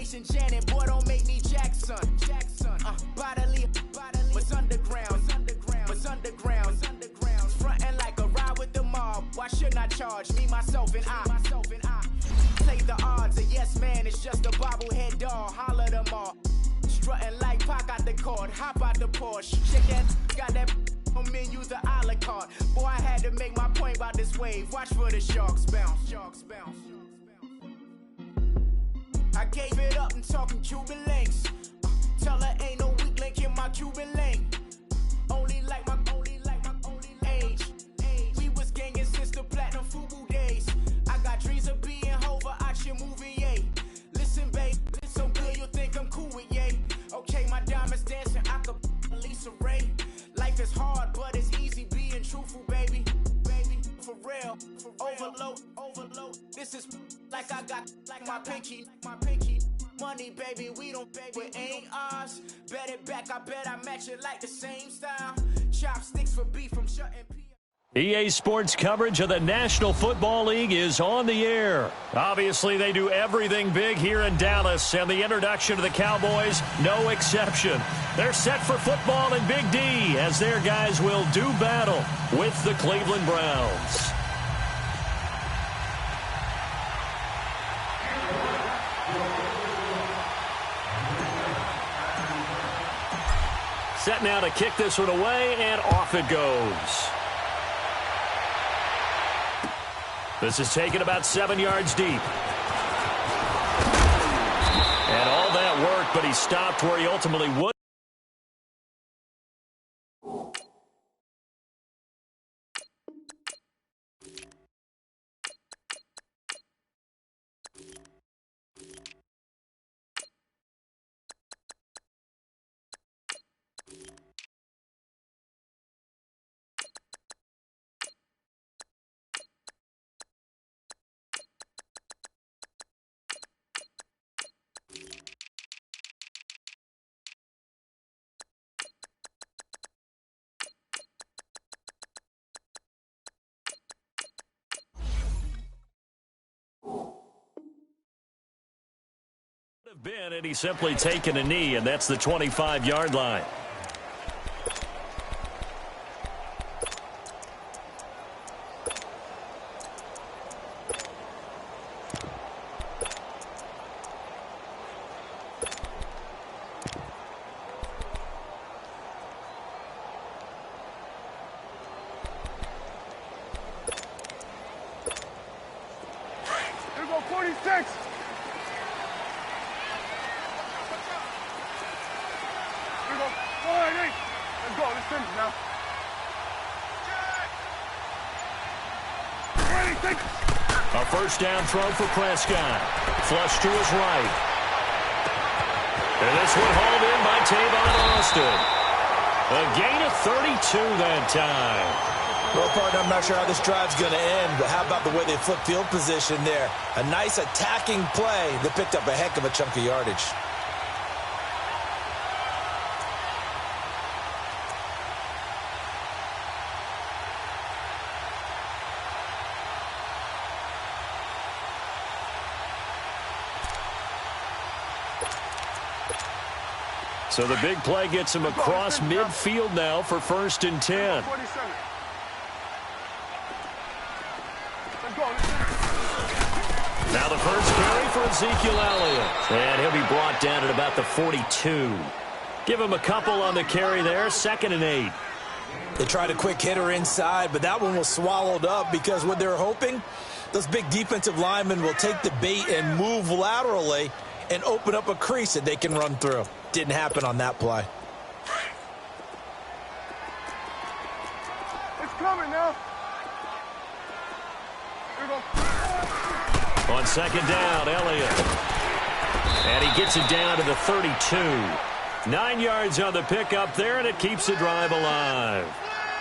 Generation Janet, boy, don't make me Jackson. Bodily, what's underground? What's underground? Frontin' like a ride with the mob. Why shouldn't I charge me, myself, and I? Play the odds, a yes man, it's just a bobblehead doll. Holler them all. Strutting like Pac out the court, hop out the Porsche. Check that, got that menu, the a la carte. Boy, I had to make my point about this wave. Watch for the sharks bounce. I gave it up and talking Cuban links. Tell her ain't no weak link in my Cuban link. Only like my age. We was gangin' since the platinum FUBU days. I got dreams of being Hova out your movie, yay. Listen, babe, it's so good you'll think I'm cool with yay. Okay, my diamonds dancing, I could Lisa Ray. Life is hard, but it's easy being truthful, baby. For real, overload. This is like I got like my pinky. Money, baby, we don't pay, it ain't ours. Bet it back, I bet I match it like the same style. Chopsticks for beef from shutting P. EA Sports coverage of the National Football League is on the air. Obviously, they do everything big here in Dallas, and the introduction of the Cowboys, no exception. They're set for football in Big D as their guys will do battle with the Cleveland Browns. Set now to kick this one away, and off it goes. This is taken about 7 yards deep. And all that work, but he stopped where he ultimately would. Been, and he's simply taken a knee, and that's the 25-yard line. Here we go, 46. Let's go, let's finish now. A first down throw for Prescott. Flush to his right. And this one hauled in by Tavon Austin. A gain of 32 that time. Well, partner, I'm not sure how this drive's going to end, but how about the way they flip field position there? A nice attacking play that picked up a heck of a chunk of yardage. So the big play gets him across midfield now for 1st and 10. Now the first carry for Ezekiel Elliott. And he'll be brought down at about the 42. Give him a couple on the carry there, 2nd and 8. They tried a quick hitter inside, but that one was swallowed up because what they're hoping, those big defensive linemen will take the bait and move laterally and open up a crease that they can run through. Didn't happen on that play. It's coming now. Here we go. On 2nd down, Elliott. And he gets it down to the 32. 9 yards on the pickup there, and it keeps the drive alive.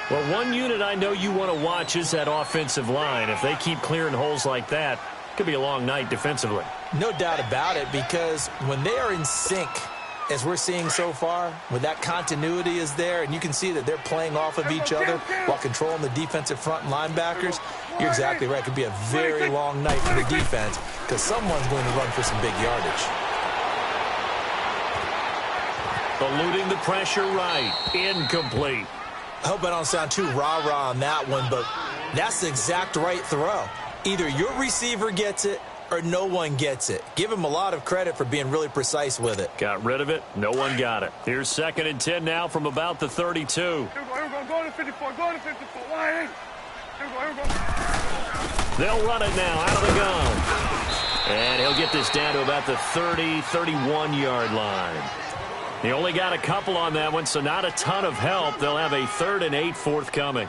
Well, one unit I know you want to watch is that offensive line. If they keep clearing holes like that, it could be a long night defensively. No doubt about it, because when they are in sync, as we're seeing so far, when that continuity is there, and you can see that they're playing off of each other while controlling the defensive front and linebackers, you're exactly right. It could be a very long night for the defense because someone's going to run for some big yardage. Eluding the pressure right. Incomplete. I hope I don't sound too rah-rah on that one, but that's the exact right throw. Either your receiver gets it or no one gets it. Give him a lot of credit for being really precise with it. Got rid of it. No one got it. Here's 2nd and 10 now from about the 32. Here we go. Go to 54. Go to 54. Why? Here we go. They'll run it now out of the gun. And he'll get this down to about the 30, 31-yard line. He only got a couple on that one, so not a ton of help. They'll have a 3rd and 8 forthcoming.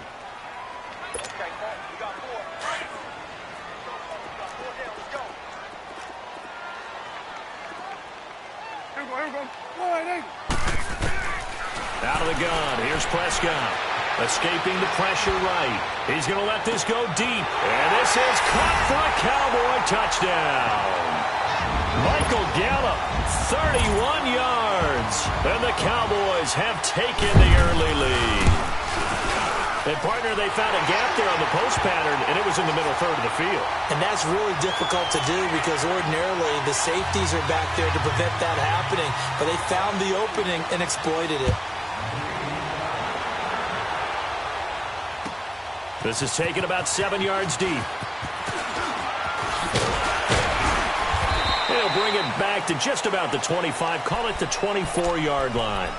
Out of the gun. Here's Prescott. Escaping the pressure right. He's going to let this go deep. And this is caught for a Cowboy touchdown. Michael Gallup, 31 yards. And the Cowboys have taken the early lead. And, partner, they found a gap there on the post pattern, and it was in the middle third of the field. And that's really difficult to do because ordinarily the safeties are back there to prevent that happening. But they found the opening and exploited it. This is taken about 7 yards deep. He'll bring it back to just about the 25. Call it the 24-yard line.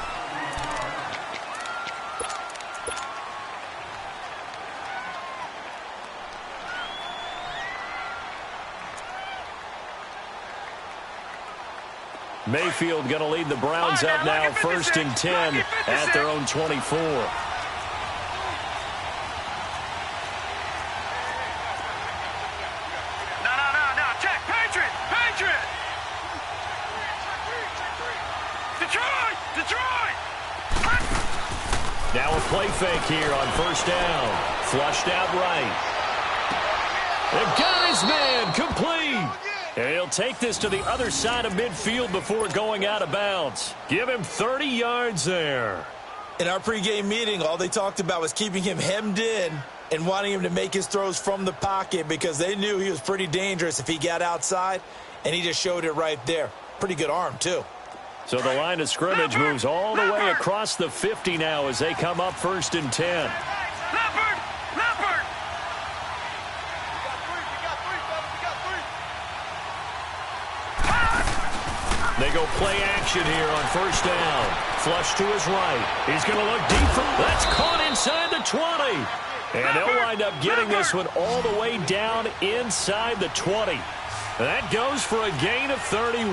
Mayfield going to lead the Browns up now, 1st and 10 at their own 24. Now a play fake here on 1st down. Flushed out right. They've got his man complete. And he'll take this to the other side of midfield before going out of bounds. Give him 30 yards there. In our pregame meeting, all they talked about was keeping him hemmed in and wanting him to make his throws from the pocket because they knew he was pretty dangerous if he got outside, and he just showed it right there. Pretty good arm, too. So the line of scrimmage moves all the way across the 50 now as they come up 1st and 10. They go play action here on 1st down. Flush to his right. He's going to look deep. That's caught inside the 20. And they'll wind up getting this one all the way down inside the 20. That goes for a gain of 31.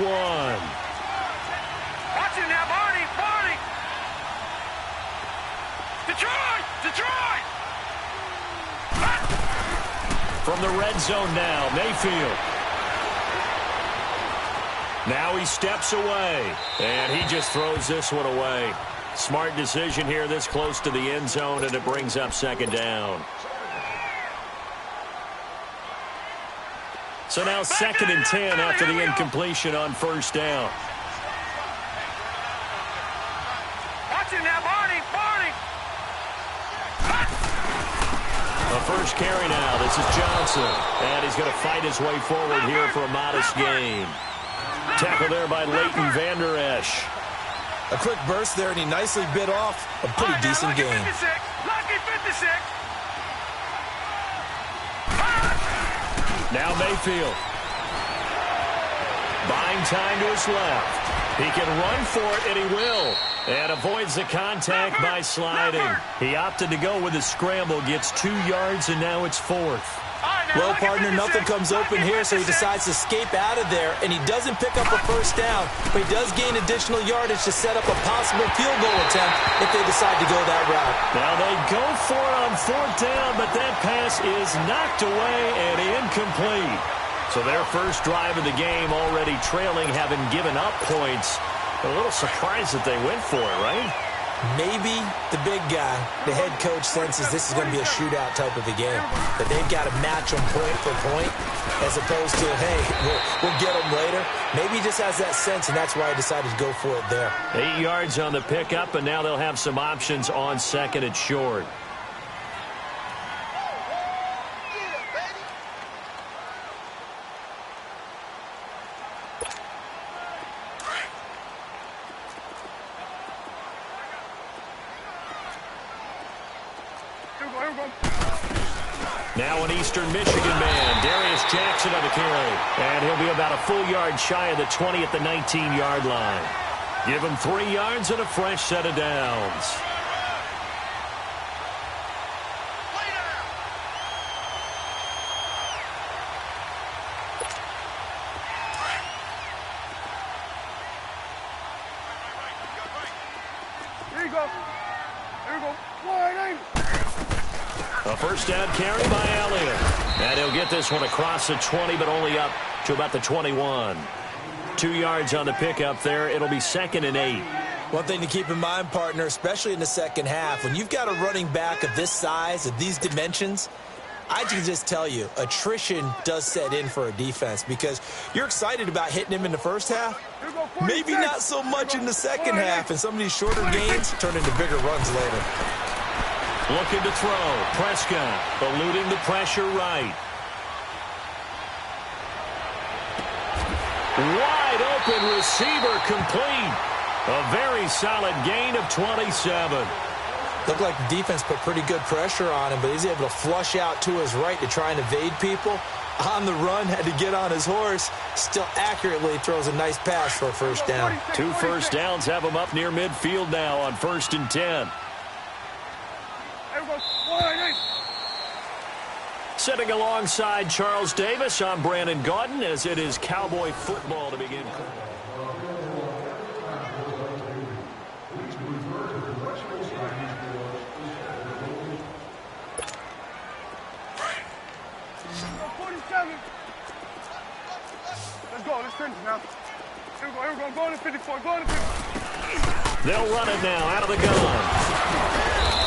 Watch him now, Barney! Barney! Detroit! Detroit! From the red zone now, Mayfield. Now he steps away, and he just throws this one away. Smart decision here this close to the end zone, and it brings up 2nd down. So now 2nd and 10 after the incompletion on 1st down. Watch him now, Barney! Barney! The first carry now. This is Johnson, and he's going to fight his way forward here for a modest gain. Tackle there by Leighton Vander Esch. A quick burst there, and he nicely bit off a pretty decent gain. Lucky 56. Now Mayfield. Buying time to his left. He can run for it, and he will. And avoids the contact by sliding. He opted to go with a scramble, gets 2 yards, and now it's 4th. Well, partner, nothing comes open here, so he decides to escape out of there, and he doesn't pick up a 1st down, but he does gain additional yardage to set up a possible field goal attempt if they decide to go that route. Now they go for it on 4th down, but that pass is knocked away and incomplete. So their first drive of the game already trailing, having given up points. A little surprised that they went for it, right? Maybe the big guy, the head coach, senses this is going to be a shootout type of a game. That they've got to match them point for point as opposed to, hey, we'll get them later. Maybe he just has that sense, and that's why he decided to go for it there. 8 yards on the pickup, and now they'll have some options on 2nd and short. Now an Eastern Michigan man, Darius Jackson on the carry. And he'll be about a full yard shy of the 20 at the 19-yard line. Give him 3 yards and a fresh set of downs. Here you go. Here you go. Wide. A first down carry by Elliott. And he'll get this one across the 20, but only up to about the 21. 2 yards on the pickup there. It'll be 2nd and 8. One thing to keep in mind, partner, especially in the second half, when you've got a running back of this size, of these dimensions, I can just tell you, attrition does set in for a defense because you're excited about hitting him in the first half. Maybe not so much in the second half, and some of these shorter gains turn into bigger runs later. Looking to throw. Prescott eluding the pressure right. Wide open receiver complete. A very solid gain of 27. Looked like the defense put pretty good pressure on him, but he's able to flush out to his right to try and evade people. On the run, had to get on his horse. Still accurately throws a nice pass for a first down. 2 first downs have him up near midfield now on 1st and 10. Sitting alongside Charles Davis, I'm Brandon Gaudin as it is Cowboy football to begin. Let's go. Let's finish now. Here we go. Here we go. Go to 54. Go to 54. They'll run it now out of the gun.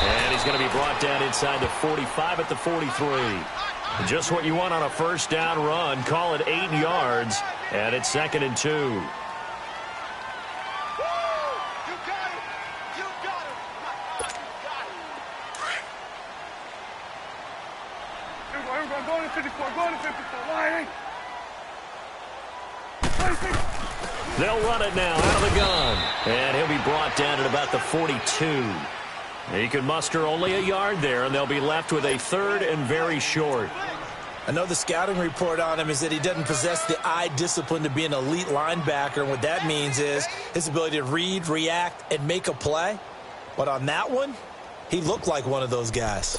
And he's going to be brought down inside the 45 at the 43. Just what you want on a first down run. Call it 8 yards. And it's 2nd and 2. Go to 54. Go to 54. Wide. They'll run it now out of the gun. And he'll be brought down at about the 42. He can muster only a yard there, and they'll be left with a 3rd and very short. I know the scouting report on him is that he doesn't possess the eye discipline to be an elite linebacker, and what that means is his ability to read, react, and make a play. But on that one, he looked like one of those guys.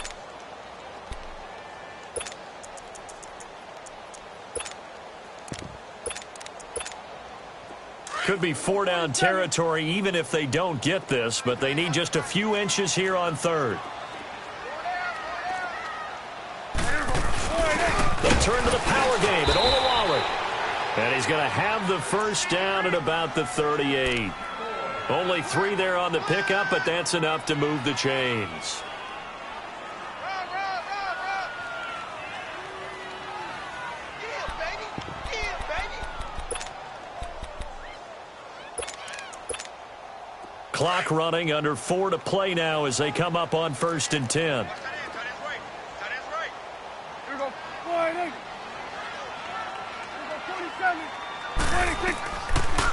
Could be 4-down territory even if they don't get this, but they need just a few inches here on 3rd. They turn to the power game at Olawale. And he's going to have the first down at about the 38. Only 3 there on the pickup, but that's enough to move the chains. Clock running, under 4 to play now as they come up on 1st and 10.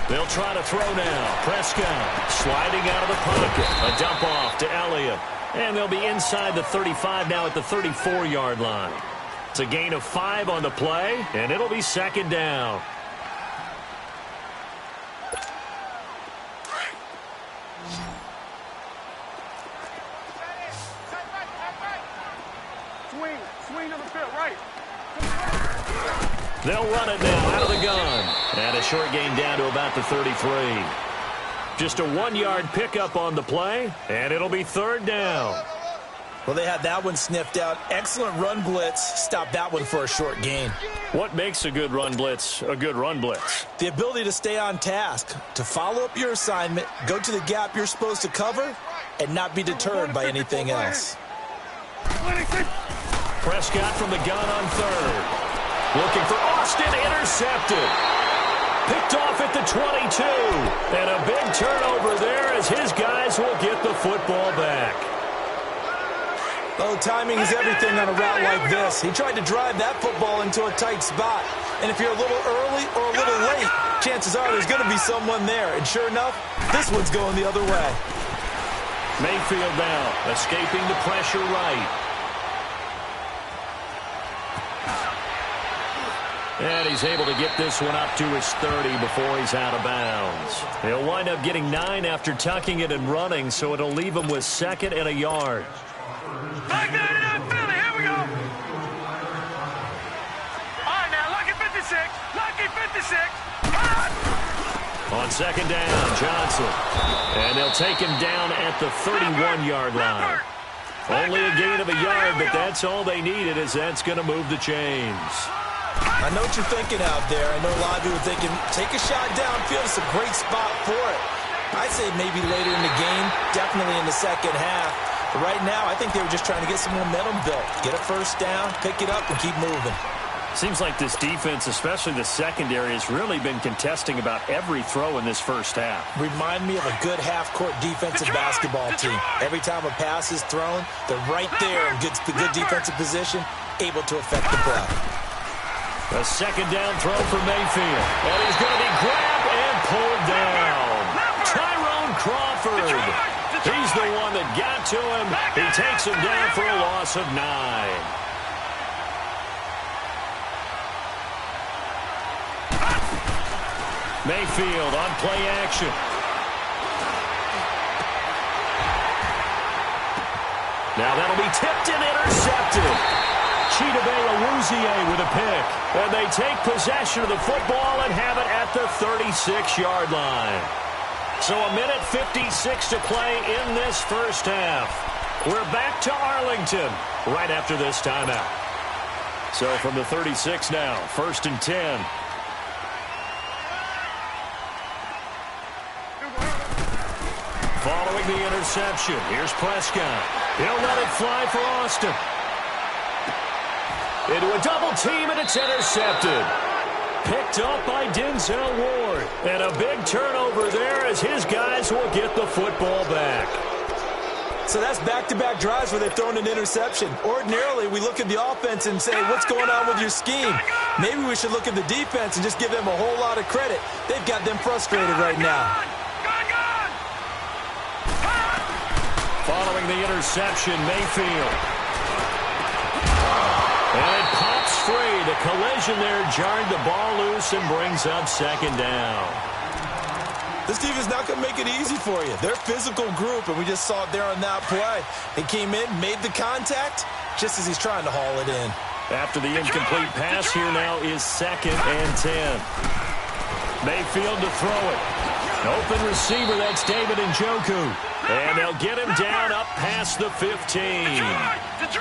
They'll try to throw now. Prescott sliding out of the pocket. A dump off to Elliott. And they'll be inside the 35 now at the 34-yard line. It's a gain of 5 on the play, and it'll be 2nd down. Swing to the field, right. They'll run it now out of the gun. And a short gain down to about the 33. Just a 1-yard pickup on the play, and it'll be 3rd down. Well, they had that one sniffed out. Excellent run blitz. Stopped that one for a short gain. What makes a good run blitz a good run blitz? The ability to stay on task, to follow up your assignment, go to the gap you're supposed to cover, and not be deterred by anything else. Prescott from the gun on 3rd. Looking for Austin, intercepted. Picked off at the 22. And a big turnover there as his guys will get the football back. Oh, timing is everything on a route like this. He tried to drive that football into a tight spot. And if you're a little early or a little late, chances are there's going to be someone there. And sure enough, this one's going the other way. Mayfield now escaping the pressure right. And he's able to get this one up to his 30 before he's out of bounds. He'll wind up getting 9 after tucking it and running, so it'll leave him with 2nd and a yard. Back there in Philly, here we go. All right, now, lucky 56. Lucky 56. On 2nd down, Johnson. And they'll take him down at the 31-yard line. Only a gain of a yard, but that's all they needed, as that's going to move the chains. I know what you're thinking out there. I know a lot of you are thinking, take a shot downfield. It's a great spot for it. I'd say maybe later in the game, definitely in the second half. But right now, I think they were just trying to get some momentum built. Get a first down, pick it up, and keep moving. Seems like this defense, especially the secondary, has really been contesting about every throw in this first half. Remind me of a good half-court defensive basketball team. Every time a pass is thrown, they're right there in good defensive position, able to affect the play. A 2nd down throw for Mayfield. And he's going to be grabbed and pulled down. Tyrone Crawford. He's the one that got to him. He takes him down for a loss of 9. Mayfield on play action. Now that'll be tipped and intercepted. Chidobe with a pick. And they take possession of the football and have it at the 36-yard line. So 1:56 to play in this first half. We're back to Arlington right after this timeout. So from the 36 now, 1st and 10. Following the interception, here's Prescott. He'll let it fly for Austin. Into a double team, and it's intercepted. Picked up by Denzel Ward. And a big turnover there as his guys will get the football back. So that's back-to-back drives where they've thrown an interception. Ordinarily, we look at the offense and say, what's going on with your scheme? Maybe we should look at the defense and just give them a whole lot of credit. They've got them frustrated right now. Following the interception, Mayfield. And it pops free. The collision there jarred the ball loose and brings up 2nd down. This defense is not going to make it easy for you. They're a physical group, and we just saw it there on that play. He came in, made the contact, just as he's trying to haul it in. After the incomplete pass, here now is 2nd and 10. Mayfield to throw it. Open receiver, that's David Njoku. And they'll get him down up past the 15.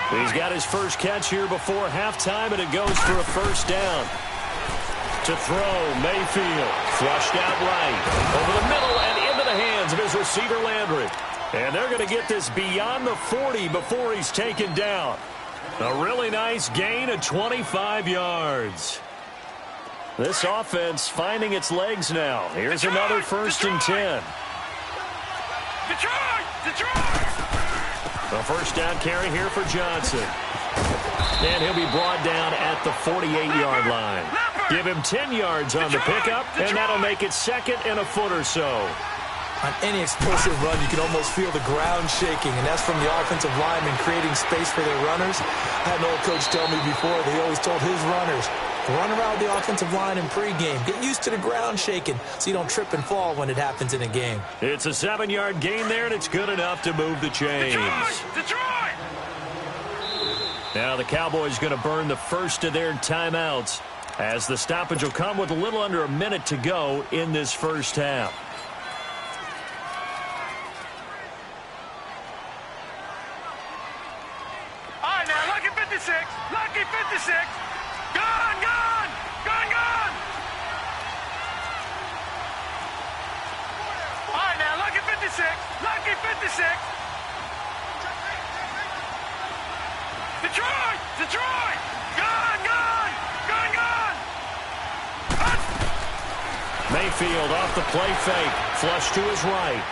He's got his first catch here before halftime, and it goes for a first down. To throw, Mayfield. Flushed out right. Over the middle and into the hands of his receiver, Landry. And they're going to get this beyond the 40 before he's taken down. A really nice gain of 25 yards. This offense finding its legs now. Here's another 1st and 10. Detroit! The first down carry here for Johnson. And he'll be brought down at the 48-yard line. Give him 10 yards on the pickup, and that'll make it 2nd and a foot or so. On any explosive run, you can almost feel the ground shaking, and that's from the offensive linemen creating space for their runners. I had an old coach tell me before, they always told his runners, run around the offensive line in pregame. Get used to the ground shaking so you don't trip and fall when it happens in a game. It's a 7-yard gain there, and it's good enough to move the chains. Detroit! Now the Cowboys going to burn the first of their timeouts as the stoppage will come with a little under a minute to go in this first half. All right, now, lucky 56. Lucky 56. Gone, gone. Gone, gone. All right, now, lucky 56. Lucky 56. Detroit! Detroit! Gone, gone. Gone, gone. Mayfield off the play fake. Flush to his right.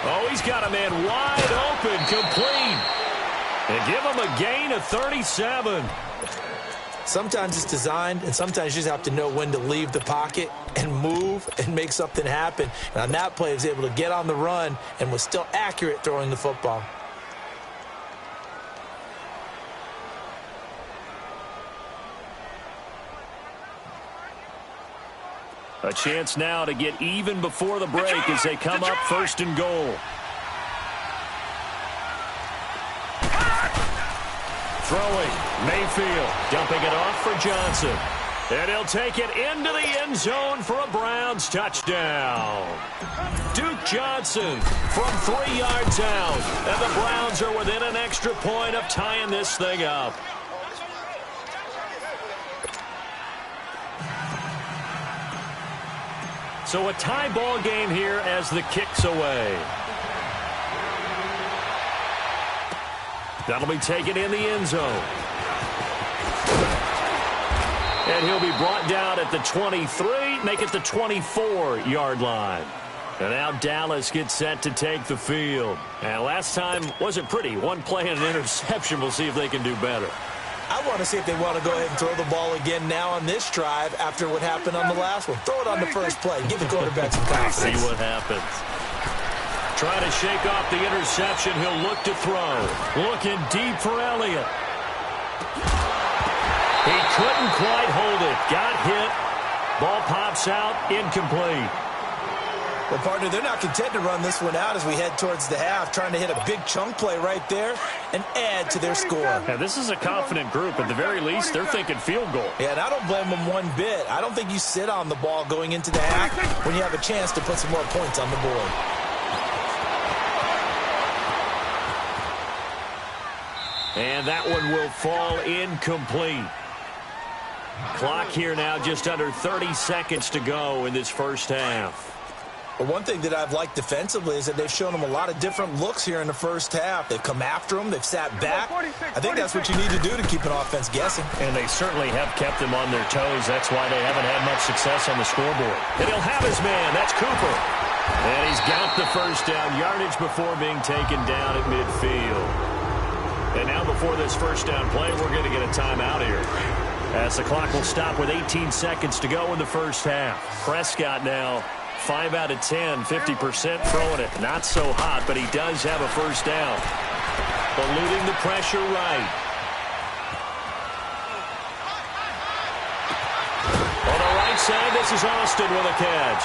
Oh, he's got a man wide open, complete. And give him a gain of 37. Sometimes it's designed, and sometimes you just have to know when to leave the pocket and move and make something happen. And on that play, he was able to get on the run and was still accurate throwing the football. A chance now to get even before the break as they come up 1st and goal. Throwing, Mayfield, dumping it off for Johnson. And he'll take it into the end zone for a Browns touchdown. Duke Johnson from 3 yards out. And the Browns are within an extra point of tying this thing up. So a tie ball game here as the kick's away. That'll be taken in the end zone. And he'll be brought down at the 23, make it the 24-yard line. And now Dallas gets set to take the field. And last time wasn't pretty. One play and an interception. We'll see if they can do better. I want to see if they want to go ahead and throw the ball again now on this drive after what happened on the last one. Throw it on the first play. Give the quarterback some confidence. See what happens. Trying to shake off the interception. He'll look to throw. Looking deep for Elliott. He couldn't quite hold it. Got hit. Ball pops out. Incomplete. Well, partner, they're not content to run this one out as we head towards the half, trying to hit a big chunk play right there and add to their score. Yeah, this is a confident group. At the very least, they're thinking field goal. Yeah, and I don't blame them one bit. I don't think you sit on the ball going into the half when you have a chance to put some more points on the board. And that one will fall incomplete. Clock here now, just under 30 seconds to go in this first half. Well, one thing that I've liked defensively is that they've shown them a lot of different looks here in the first half. They've come after them. They've sat back. I think that's what you need to do to keep an offense guessing. And they certainly have kept them on their toes. That's why they haven't had much success on the scoreboard. And he'll have his man. That's Cooper. And he's got the first down. Yardage before being taken down at midfield. And now before this first down play, we're going to get a timeout here, as the clock will stop with 18 seconds to go in the first half. Prescott now 5 out of 10, 50% throwing it. Not so hot, but he does have a first down. Eluding the pressure right. On the right side, this is Austin with a catch.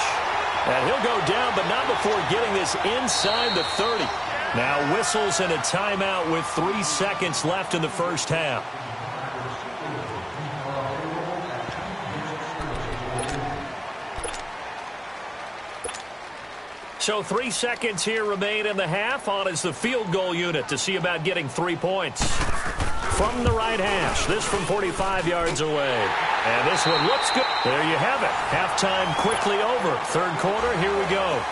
And he'll go down, but not before getting this inside the 30. Now whistles and a timeout with 3 seconds left in the first half. So 3 seconds here remain in the half. On is the field goal unit to see about getting 3 points. From the right hash, this from 45 yards away. And this one looks good. There you have it. Halftime quickly over. Third quarter, here we go.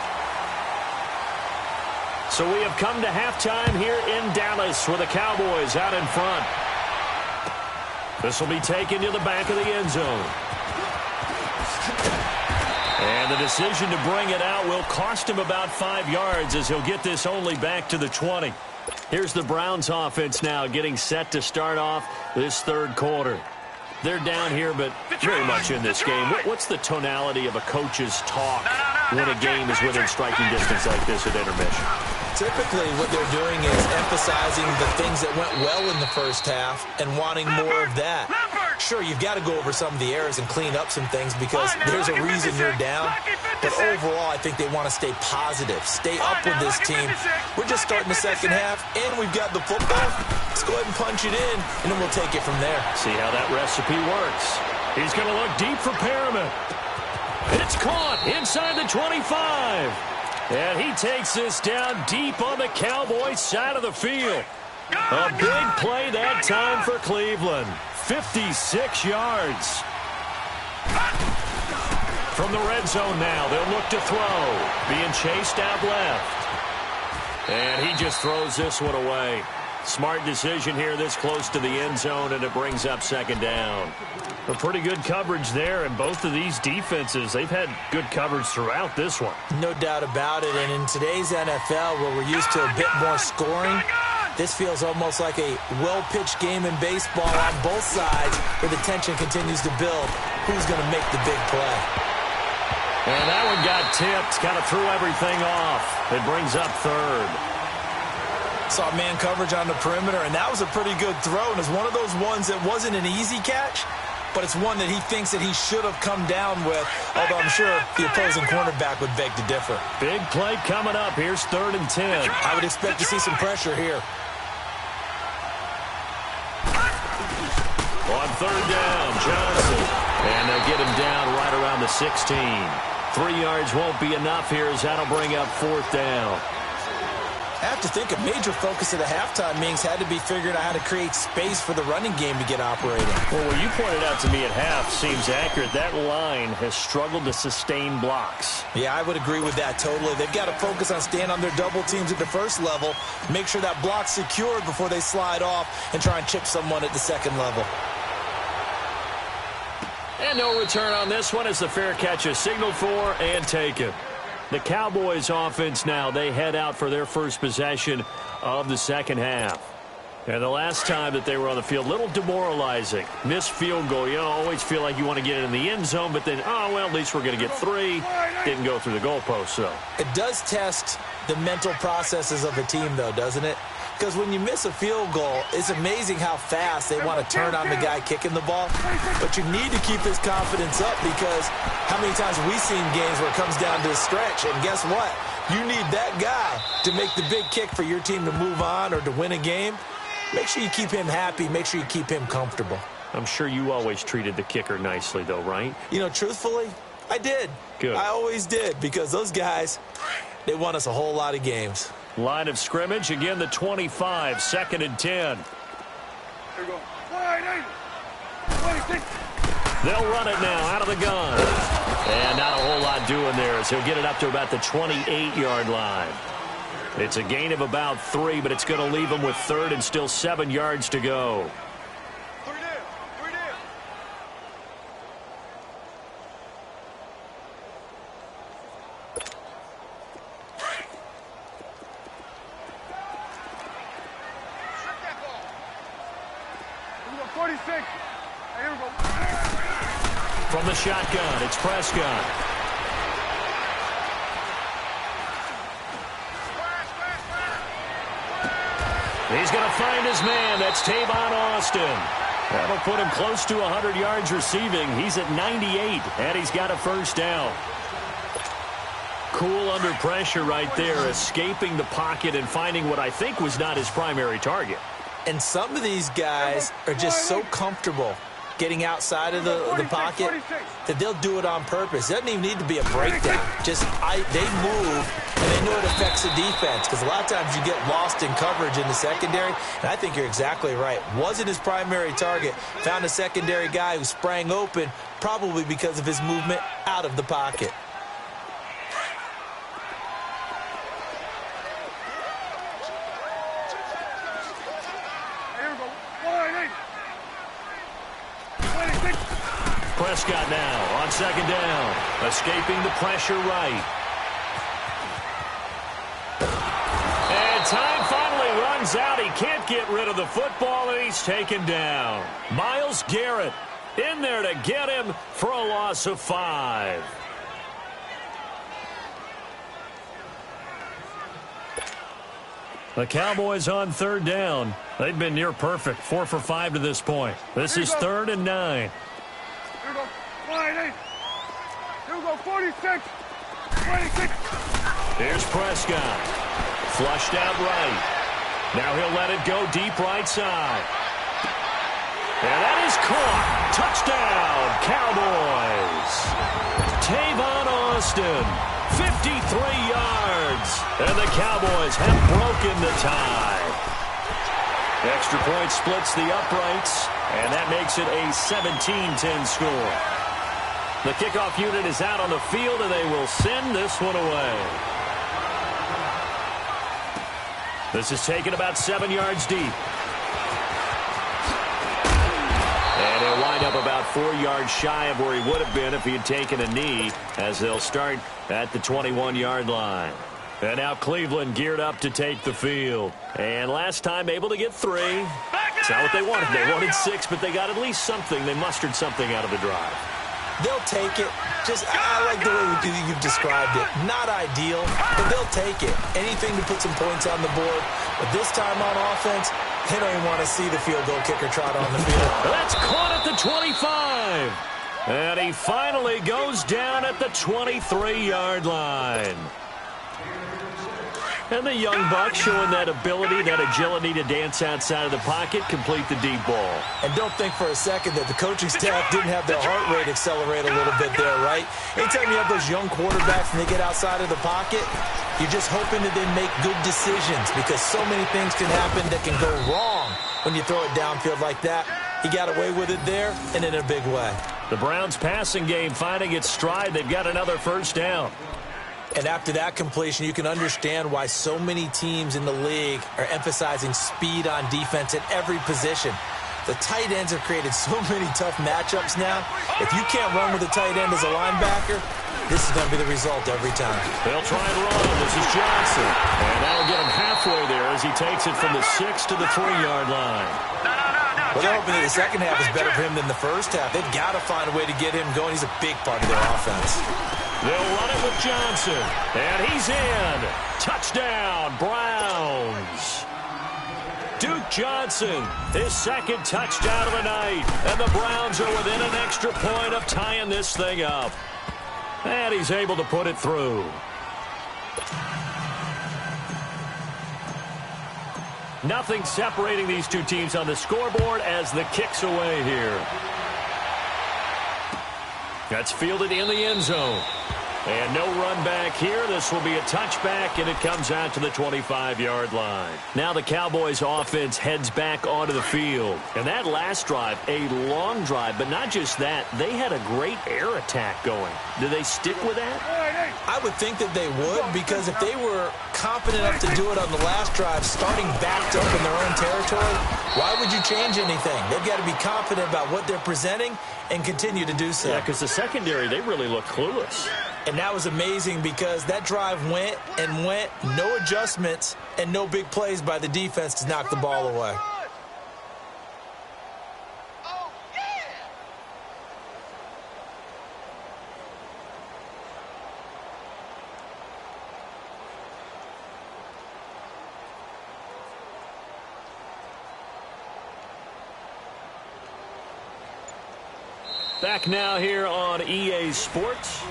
So we have come to halftime here in Dallas with the Cowboys out in front. This will be taken to the back of the end zone. And the decision to bring it out will cost him about 5 yards as he'll get this only back to the 20. Here's the Browns offense now getting set to start off this third quarter. They're down here, but very much in this game. What's the tonality of a coach's talk when a game is within striking distance like this at intermission? Typically, what they're doing is emphasizing the things that went well in the first half and wanting more of that. Sure, you've got to go over some of the errors and clean up some things because there's a reason you're down. But overall, I think they want to stay positive, stay up with this team. We're just starting the second half, and we've got the football. Let's go ahead and punch it in, and then we'll take it from there. See how that recipe works. He's going to look deep for Perriman. It's caught inside the 25. And he takes this down deep on the Cowboys side of the field. A big play that time for Cleveland. 56 yards. From the red zone now, they'll look to throw. Being chased out left. And he just throws this one away. Smart decision here this close to the end zone, and it brings up second down. A pretty good coverage there, and both of these defenses, they've had good coverage throughout this one. No doubt about it, and in today's NFL, where we're used to a bit more scoring, this feels almost like a well-pitched game in baseball on both sides, where the tension continues to build. Who's going to make the big play? And that one got tipped, kind of threw everything off. It brings up third. Saw man coverage on the perimeter, and that was a pretty good throw. And it's one of those ones that wasn't an easy catch, but it's one that he thinks that he should have come down with, although I'm sure the opposing cornerback would beg to differ. Big play coming up. Here's 3rd and 10. I would expect to see some pressure here. On 3rd down, Johnson. And they'll get him down right around the 16. 3 yards won't be enough here as that'll bring up 4th down. I have to think a major focus of the halftime meetings had to be figuring out how to create space for the running game to get operating. Well, what you pointed out to me at half seems accurate. That line has struggled to sustain blocks. Yeah, I would agree with that totally. They've got to focus on staying on their double teams at the first level, make sure that block's secured before they slide off and try and chip someone at the second level. And no return on this one as the fair catch is signaled for and taken. The Cowboys offense now, they head out for their first possession of the second half. And the last time that they were on the field, a little demoralizing. Missed field goal. You always feel like you want to get it in the end zone, but then, oh, well, at least we're going to get 3. Didn't go through the goalpost, so. It does test the mental processes of a team, though, doesn't it? Because when you miss a field goal, it's amazing how fast they want to turn on the guy kicking the ball. But you need to keep his confidence up because how many times have we seen games where it comes down to a stretch? And guess what? You need that guy to make the big kick for your team to move on or to win a game. Make sure you keep him happy. Make sure you keep him comfortable. I'm sure you always treated the kicker nicely, though, right? You know, truthfully, I did. Good. I always did because those guys, they won us a whole lot of games. Line of scrimmage, again, the 25, 2nd and 10. Here we go. 26. They'll run it now out of the gun. And not a whole lot doing there as he'll get it up to about the 28-yard line. It's a gain of about 3, but it's going to leave him with 3rd and still 7 yards to go. 3 down. 3 down. Here we go. 46. Hey, here we go. From the shotgun, it's Prescott. He's going to find his man. That's Tavon Austin. That'll put him close to 100 yards receiving. He's at 98, and he's got a first down. Cool under pressure right there, escaping the pocket and finding what I think was not his primary target. And some of these guys are just so comfortable getting outside of the pocket that they'll do it on purpose. It doesn't even need to be a breakdown. Just they move, and they know it affects the defense because a lot of times you get lost in coverage in the secondary, and I think you're exactly right. Wasn't his primary target. Found a secondary guy who sprang open, probably because of his movement out of the pocket. Prescott now on 2nd down, escaping the pressure right. And time finally runs out. He can't get rid of the football, and he's taken down. Myles Garrett in there to get him for a loss of 5. The Cowboys on 3rd down. They've been near perfect, 4 for 5 to this point. This is 3rd and 9. Here we go. 48. Here we go. 46. 26. Here's Prescott. Flushed out right. Now he'll let it go deep right side. And that is caught. Touchdown, Cowboys. Tavon Austin, 53 yards. And the Cowboys have broken the tie. Extra point splits the uprights, and that makes it a 17-10 score. The kickoff unit is out on the field, and they will send this one away. This is taken about 7 yards deep. And he'll wind up about 4 yards shy of where he would have been if he had taken a knee, as they'll start at the 21-yard line. And now Cleveland geared up to take the field. And last time able to get 3. It's not what they wanted. They wanted 6, but they got at least something. They mustered something out of the drive. They'll take it. I like the way you've described it. Not ideal, but they'll take it. Anything to put some points on the board. But this time on offense, They don't even want to see the field goal kicker trot on the field. That's caught at the 25. And he finally goes down at the 23-yard line. And the young buck showing that ability, that agility to dance outside of the pocket, complete the deep ball. And don't think for a second that the coaching staff didn't have their heart rate accelerate a little bit there, right? Anytime you have those young quarterbacks and they get outside of the pocket, you're just hoping that they make good decisions because so many things can happen that can go wrong when you throw it downfield like that. He got away with it there and in a big way. The Browns passing game finding its stride. They've got another first down. And after that completion, you can understand why so many teams in the league are emphasizing speed on defense at every position. The tight ends have created so many tough matchups now. If you can't run with a tight end as a linebacker, this is going to be the result every time. They'll try and run. This is Johnson. And that'll get him halfway there as he takes it from the 6 to the 3-yard line. Well, they're hoping that the second half is better for him than the first half. They've got to find a way to get him going. He's a big part of their offense. They'll run it with Johnson. And he's in. Touchdown, Browns. Duke Johnson, his second touchdown of the night. And the Browns are within an extra point of tying this thing up. And he's able to put it through. Nothing separating these two teams on the scoreboard as the kick's away here. That's fielded in the end zone. And no run back here. This will be a touchback, and it comes out to the 25-yard line. Now the Cowboys' offense heads back onto the field. And that last drive, a long drive, but not just that. They had a great air attack going. Do they stick with that? I would think that they would, because if they were confident enough to do it on the last drive, starting backed up in their own territory, why would you change anything? They've got to be confident about what they're presenting and continue to do so. Yeah, because the secondary, they really look clueless. And that was amazing because that drive went and went, no adjustments and no big plays by the defense to knock the ball away. Back now here on EA Sports.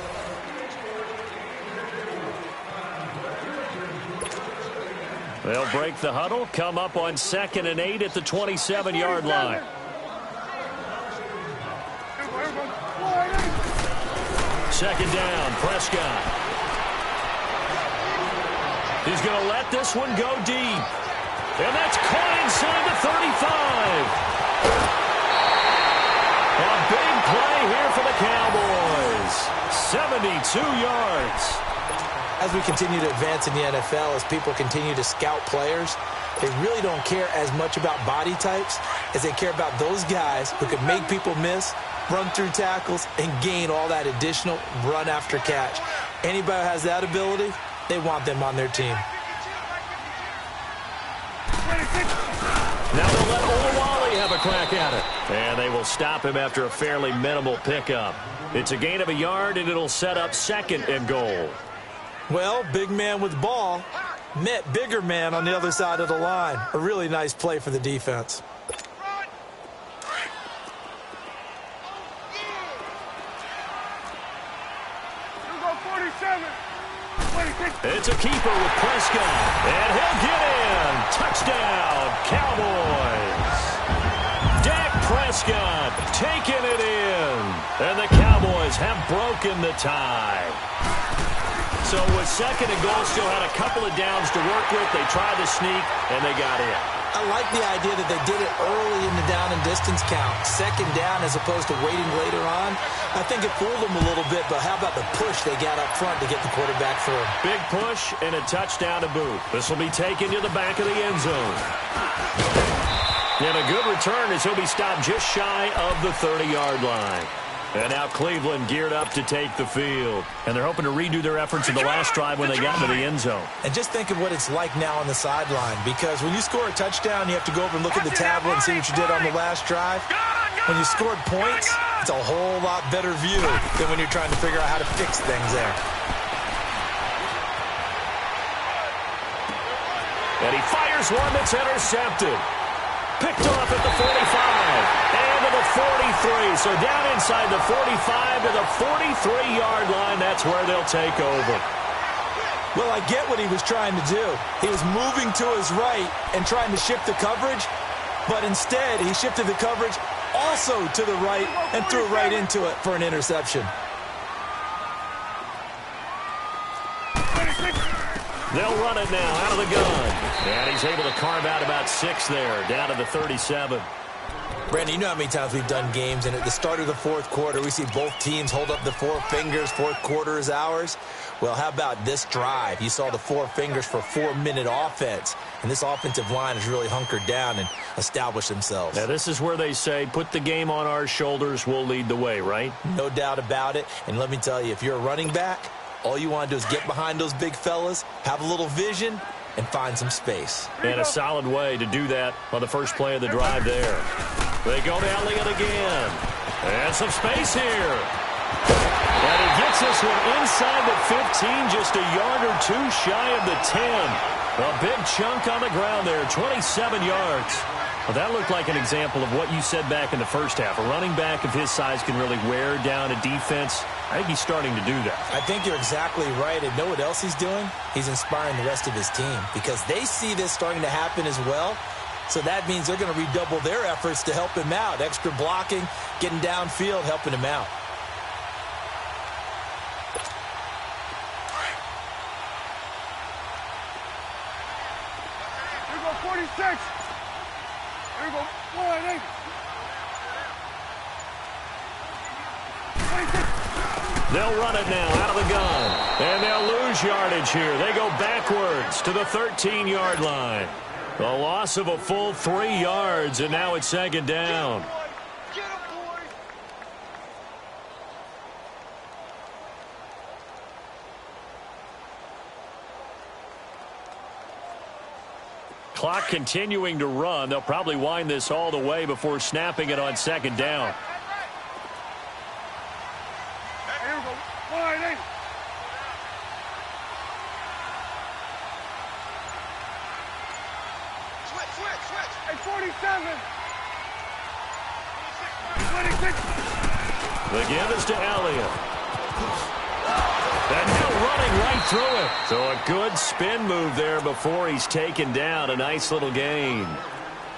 They'll break the huddle, come up on 2nd and 8 at the 27-yard line. Second down, Prescott. He's going to let this one go deep. And that's caught inside the 35. A big play here for the Cowboys. 72 yards. As we continue to advance in the NFL, as people continue to scout players, they really don't care as much about body types as they care about those guys who can make people miss, run through tackles, and gain all that additional run after catch. Anybody who has that ability, they want them on their team. Now they'll let Olawale have a crack at it. And they will stop him after a fairly minimal pickup. It's a gain of a yard, and it'll set up 2nd and goal. Well, big man with ball met bigger man on the other side of the line. A really nice play for the defense. It's a keeper with Prescott, and he'll get in. Touchdown, Cowboys. Dak Prescott taking it in, and the Cowboys have broken the tie. So with 2nd and goal, still had a couple of downs to work with. They tried to sneak, and they got in. I like the idea that they did it early in the down and distance count. 2nd down as opposed to waiting later on. I think it fooled them a little bit, but how about the push they got up front to get the quarterback through? Big push and a touchdown to boot. This will be taken to the back of the end zone. And a good return as he'll be stopped just shy of the 30-yard line. And now Cleveland geared up to take the field. And they're hoping to redo their efforts in the last drive when they got into the end zone. And just think of what it's like now on the sideline. Because when you score a touchdown, you have to go over and look at the tablet and see what you did on the last drive. When you scored points, it's a whole lot better view than when you're trying to figure out how to fix things there. And he fires one that's intercepted. Picked off at the 45 and to the 43. So down inside the 45 to the 43-yard line. That's where they'll take over. Well, I get what he was trying to do. He was moving to his right and trying to shift the coverage, but instead he shifted the coverage also to the right and threw right into it for an interception. They'll run it now out of the gun. And he's able to carve out about 6 there, down to the 37. Brandon, you know how many times we've done games, and at the start of the fourth quarter, we see both teams hold up the 4 fingers, fourth quarter is ours. Well, how about this drive? You saw the 4 fingers for 4-minute offense, and this offensive line has really hunkered down and established themselves. Now, this is where they say, put the game on our shoulders, we'll lead the way, right? No doubt about it, and let me tell you, if you're a running back, all you want to do is get behind those big fellas, have a little vision, and find some space. And a solid way to do that on the first play of the drive there. They go to Elliott again. And some space here. And he gets this one inside the 15, just a yard or 2 shy of the 10. A big chunk on the ground there, 27 yards. Well, that looked like an example of what you said back in the first half. A running back of his size can really wear down a defense. I think he's starting to do that. I think you're exactly right. And know what else he's doing? He's inspiring the rest of his team because they see this starting to happen as well. So that means they're going to redouble their efforts to help him out. Extra blocking, getting downfield, helping him out. Here we go, 46. Here we go, 1-8. 26. They'll run it now out of the gun. And they'll lose yardage here. They go backwards to the 13-yard line. A loss of a full 3 yards, and now it's second down. Get him, boy. Clock continuing to run. They'll probably wind this all the way before snapping it on second down. Here we go, 1-8. Switch. Hey, 47. 26. The give is to Elliott. And now running right through it. So a good spin move there before he's taken down. A nice little gain.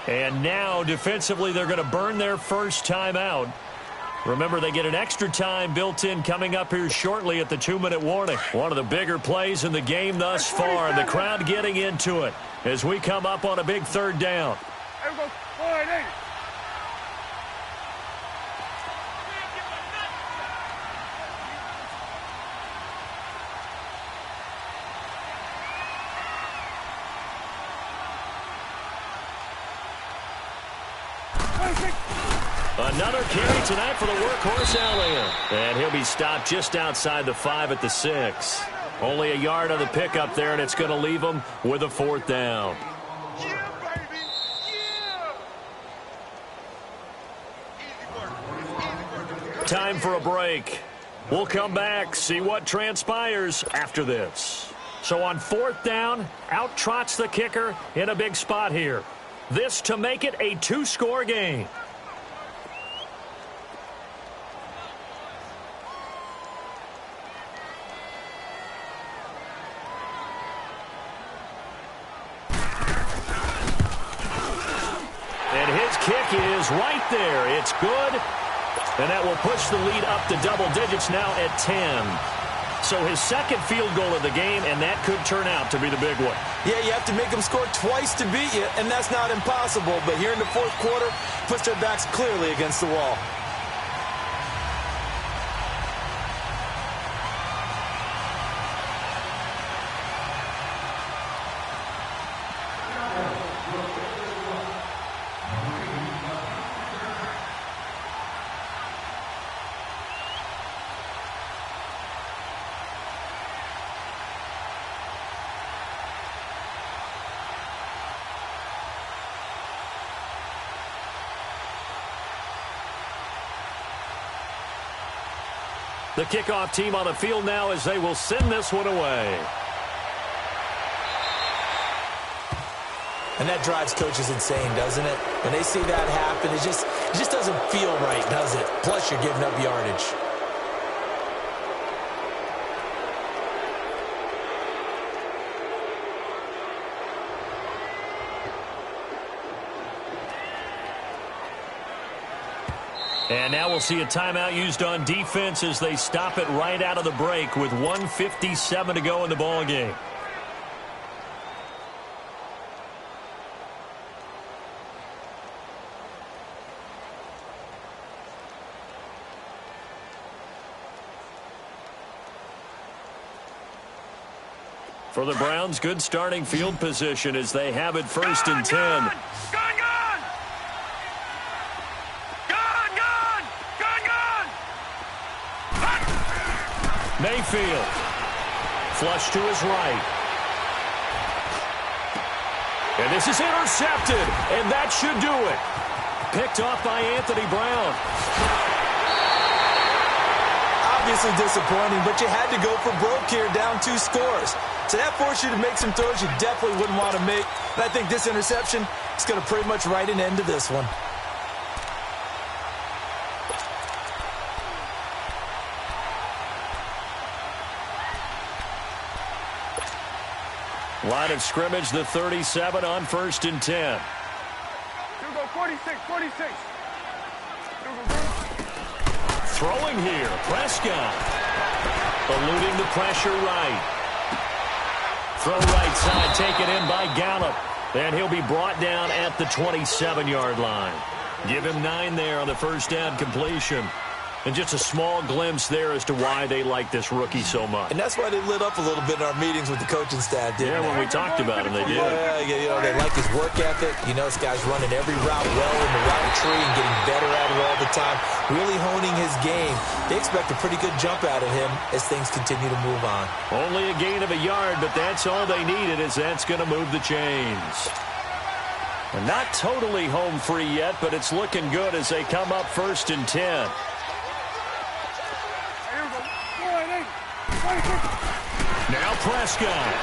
And now defensively they're going to burn their first time out. Remember, they get an extra time built in coming up here shortly at the 2-minute warning. One of the bigger plays in the game thus far, and the crowd getting into it as we come up on a big third down. Here we go, 1-8. Another carry tonight for the workhorse Elliott. And he'll be stopped just outside the 5 at the 6. Only a yard on the pickup there, and it's going to leave him with a 4th down. Yeah, baby. Yeah. Time for a break. We'll come back, see what transpires after this. So on 4th down, out trots the kicker in a big spot here. This to make it a 2-score game. Kick is right there. It's good. And that will push the lead up to double digits now at 10. So his second field goal of the game, and that could turn out to be the big one. Yeah, you have to make them score twice to beat you, and that's not impossible. But here in the fourth quarter, puts their backs clearly against the wall. The kickoff team on the field now as they will send this one away. And that drives coaches insane, doesn't it? When they see that happen, it just doesn't feel right, does it? Plus, you're giving up yardage. And now we'll see a timeout used on defense as they stop it right out of the break with 1:57 to go in the ball game. For the Browns, good starting field position as they have it 1st and 10. Mayfield. Flush to his right. And this is intercepted, and that should do it. Picked off by Anthony Brown. Obviously disappointing, but you had to go for broke here, down 2 scores. So that forced you to make some throws you definitely wouldn't want to make. And I think this interception is going to pretty much write an end to this one. Line of scrimmage, the 37 on 1st and 10. Here we go, 46. Throwing here, Prescott. Eluding the pressure right. Throw right side, taken in by Gallup. And he'll be brought down at the 27-yard line. Give him 9 there on the first down completion. And just a small glimpse there as to why they like this rookie so much. And that's why they lit up a little bit in our meetings with the coaching staff, didn't they? When we talked about him, they did. Yeah, they like his work ethic. You know, this guy's running every route well in the route tree and getting better at it all the time, really honing his game. They expect a pretty good jump out of him as things continue to move on. Only a gain of a yard, but that's all they needed, as that's going to move the chains. And not totally home free yet, but it's looking good as they come up 1st and 10. Now Prescott.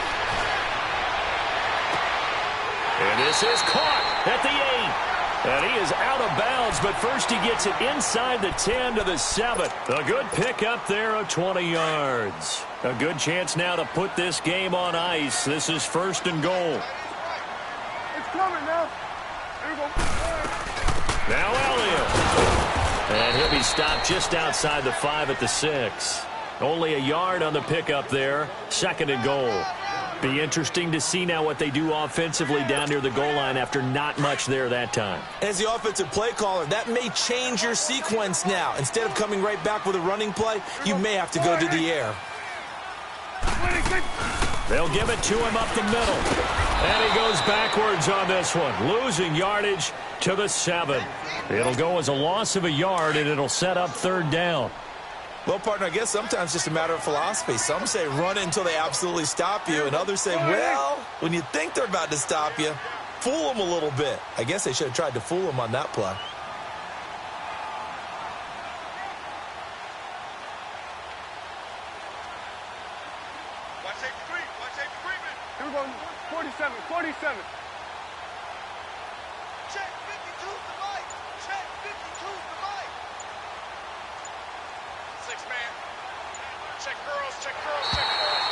And this is caught at the 8. And he is out of bounds, but first he gets it inside the 10 to the 7. A good pickup there of 20 yards. A good chance now to put this game on ice. This is 1st and goal. It's coming now. Here we go. Now Elliott. And he'll be stopped just outside the 5 at the 6. Only a yard on the pickup there. 2nd and goal. Be interesting to see now what they do offensively down near the goal line after not much there that time. As the offensive play caller, that may change your sequence now. Instead of coming right back with a running play, you may have to go to the air. They'll give it to him up the middle. And he goes backwards on this one, losing yardage to the 7. It'll go as a loss of a yard, and it'll set up 3rd down. Well, partner, I guess sometimes it's just a matter of philosophy. Some say run it until they absolutely stop you, and others say, well, when you think they're about to stop you, fool them a little bit. I guess they should have tried to fool them on that play. Here we go, 47. Check 52's the mic. Check 52's the mic. 6-man. Check girls, check girls, check girls.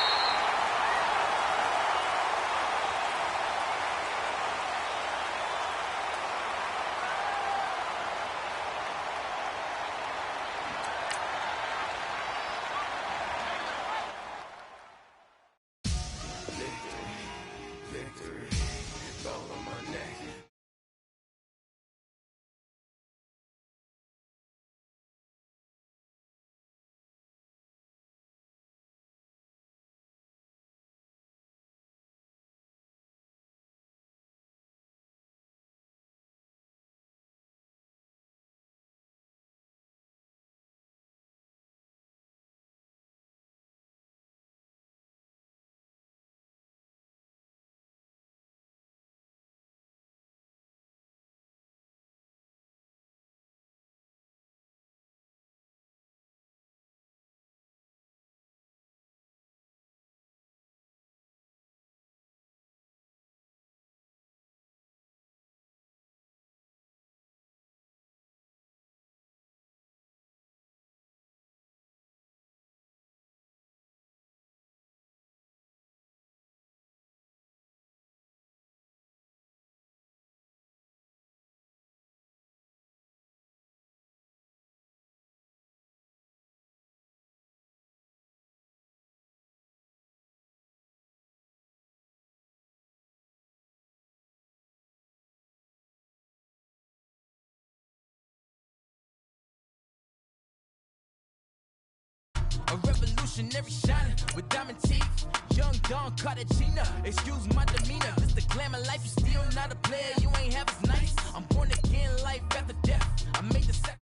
Revolutionary shining with diamond teeth. Young Don Cartagena. Excuse my demeanor. This the glamour life. You still not a player. You ain't half as nice. I'm born again, life after death. I made the sacrifice.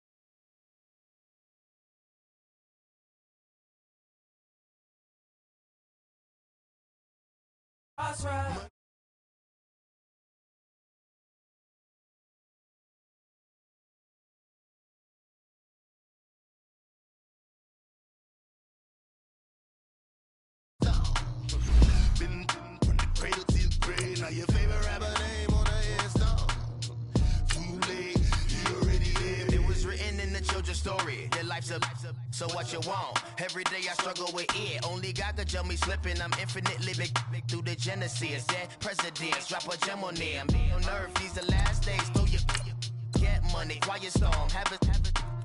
Right. Been from the cradle to the grave. Now your favorite rapper name on the headstone. Too late, you already lived. It was written in the children's story. Your life's a so what you want. Every day I struggle with it. Only God could tell me slipping. I'm infinitely big through the genesis. Dead presidents, drop a gem on them. On earth, these the last days. Throw your get money, quiet storm. Have it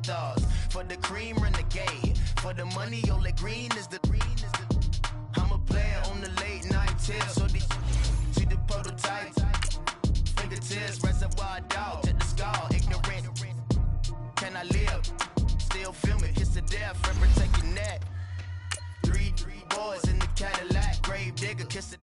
thoughts. For the cream, renegade. For the money, only green is the green is the. I'm a player on the late night tip. So these see the prototype. Fingertips, reservoir dog to the skull. Ignorant. Can I live? Still film it. Kiss to death. Forever taking that. Three boys in the Cadillac. Grave digger. Kiss it.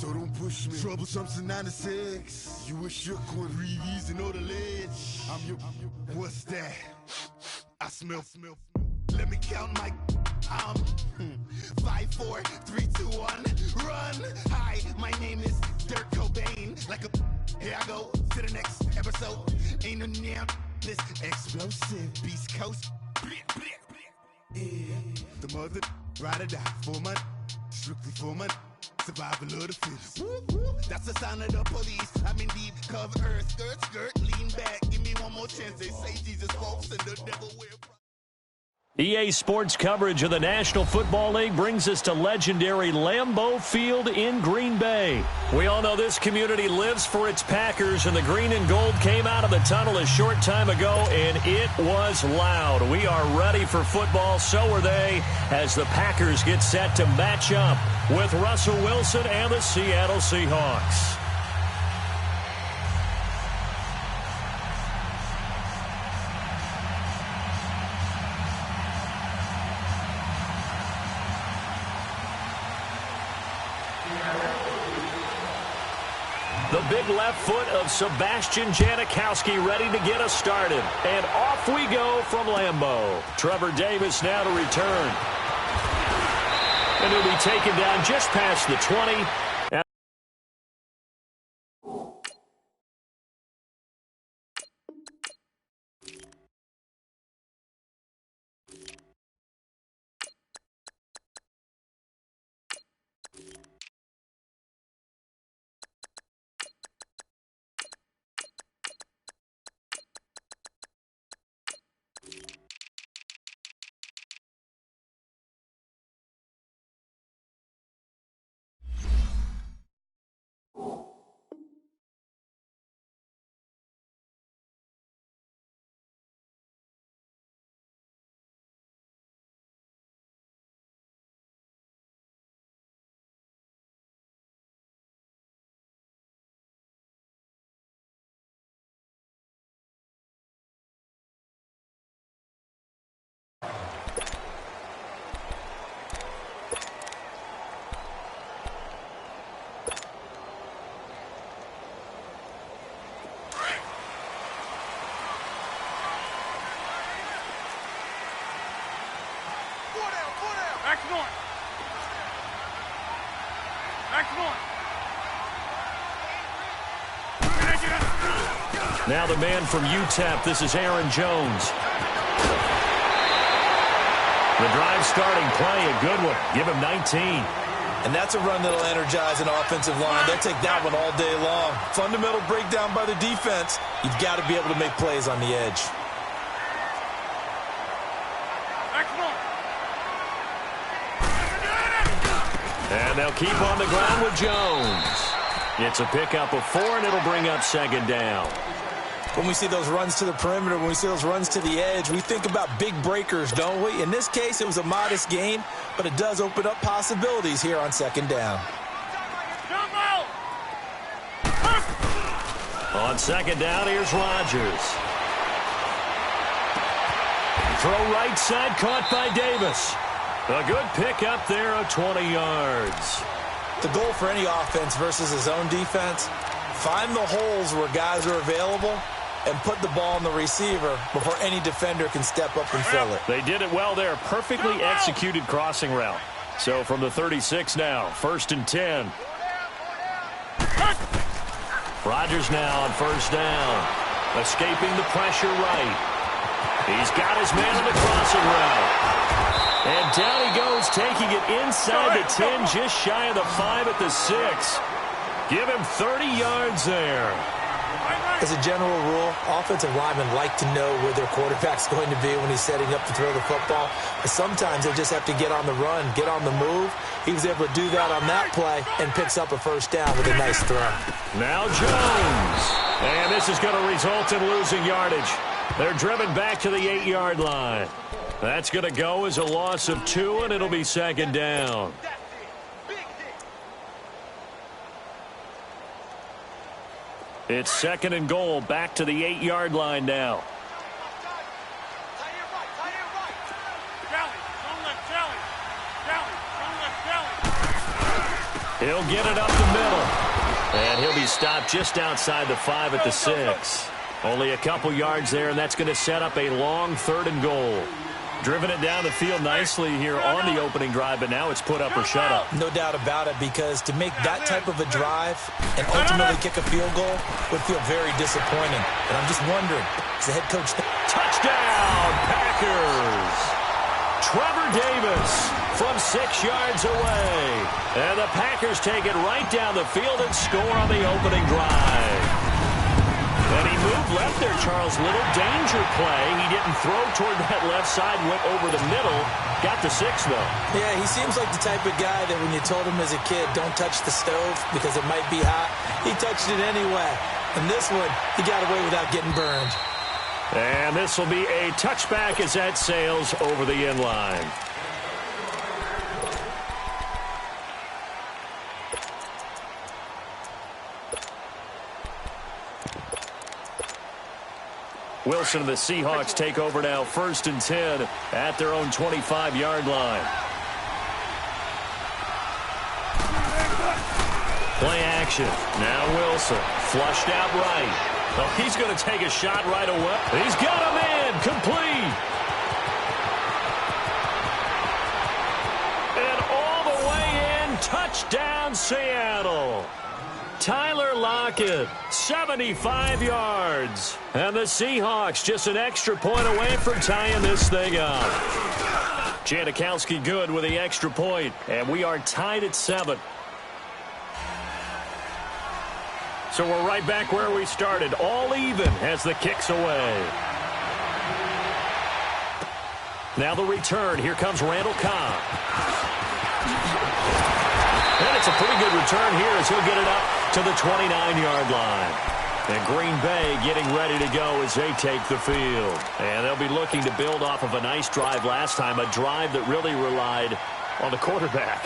So don't push me. Troublesome to 96. You a shook one. Breeze and know the ledge. I'm your. What's that? I smell. Let me count my. 5, 4, 3, 2, 1. Run. Hi, my name is Dirk Cobain. Like a. Here I go to the next episode. Ain't no damn this explosive Beast Coast. Yeah. The mother ride or die for my. Strictly for my. Survival of the fittest. That's the sign of the police. I'm indeed cover earth, skirt, lean back. Give me one more chance. They say Jesus walks and the devil wear. EA Sports coverage of the National Football League brings us to legendary Lambeau Field in Green Bay. We all know this community lives for its Packers, and the green and gold came out of the tunnel a short time ago, and it was loud. We are ready for football, so are they, as the Packers get set to match up with Russell Wilson and the Seattle Seahawks. The big left foot of Sebastian Janikowski ready to get us started. And off we go from Lambeau. Trevor Davis now to return. And he'll be taken down just past the 20. Excellent. Excellent. Now the man from UTEP, this is Aaron Jones. The drive starting play, a good one. Give him 19. And that's a run that'll energize an offensive line. They'll take that one all day long. Fundamental breakdown by the defense. You've got to be able to make plays on the edge. And they'll keep on the ground with Jones. It's a pickup of 4, and it'll bring up second down. When we see those runs to the perimeter, when we see those runs to the edge, we think about big breakers, don't we? In this case, it was a modest gain, but it does open up possibilities here on second down. On second down, here's Rodgers. Throw right side, caught by Davis. A good pickup there of 20 yards. The goal for any offense versus his own defense, find the holes where guys are available and put the ball on the receiver before any defender can step up and fill it. They did it well there. Perfectly executed crossing route. So from the 36 now, 1st and 10. Rodgers now on first down. Escaping the pressure right. He's got his man on the crossing route. And down he goes, taking it inside the 10, just shy of the 5 at the 6. Give him 30 yards there. As a general rule, offensive linemen like to know where their quarterback's going to be when he's setting up to throw the football. But sometimes they just have to get on the run, get on the move. He was able to do that on that play and picks up a first down with a nice throw. Now Jones. And this is going to result in losing yardage. They're driven back to the 8-yard line. That's going to go as a loss of 2, and it'll be second down. It's 2nd and goal, back to the 8-yard line now. He'll get it up the middle. And he'll be stopped just outside the 5 at the 6. Only a couple yards there, and that's going to set up a long 3rd and goal. Driven it down the field nicely here on the opening drive, but now it's put up or shut up. No doubt about it, because to make that type of a drive and ultimately kick a field goal would feel very disappointing. And I'm just wondering, is the head coach... Touchdown, Packers! Trevor Davis from 6 yards away. And the Packers take it right down the field and score on the opening drive. And he moved left there, Charles. Little danger play. He didn't throw toward that left side, went over the middle. Got the 6, though. Yeah, he seems like the type of guy that when you told him as a kid, don't touch the stove because it might be hot, he touched it anyway. And this one, he got away without getting burned. And this will be a touchback as that sails over the end line. Wilson and the Seahawks take over now, 1st and 10 at their own 25-yard line. Play action. Now Wilson, flushed out right. Oh, he's going to take a shot right away. He's got him in, complete. And all the way in, touchdown Seattle. Tyler Lockett, 75 yards. And the Seahawks just an extra point away from tying this thing up. Janikowski good with the extra point, and we are tied at 7. So we're right back where we started, all even as the kick's away. Now the return. Here comes Randall Cobb. And it's a pretty good return here as he'll get it up to the 29-yard line. And Green Bay getting ready to go as they take the field. And they'll be looking to build off of a nice drive last time, a drive that really relied on the quarterback.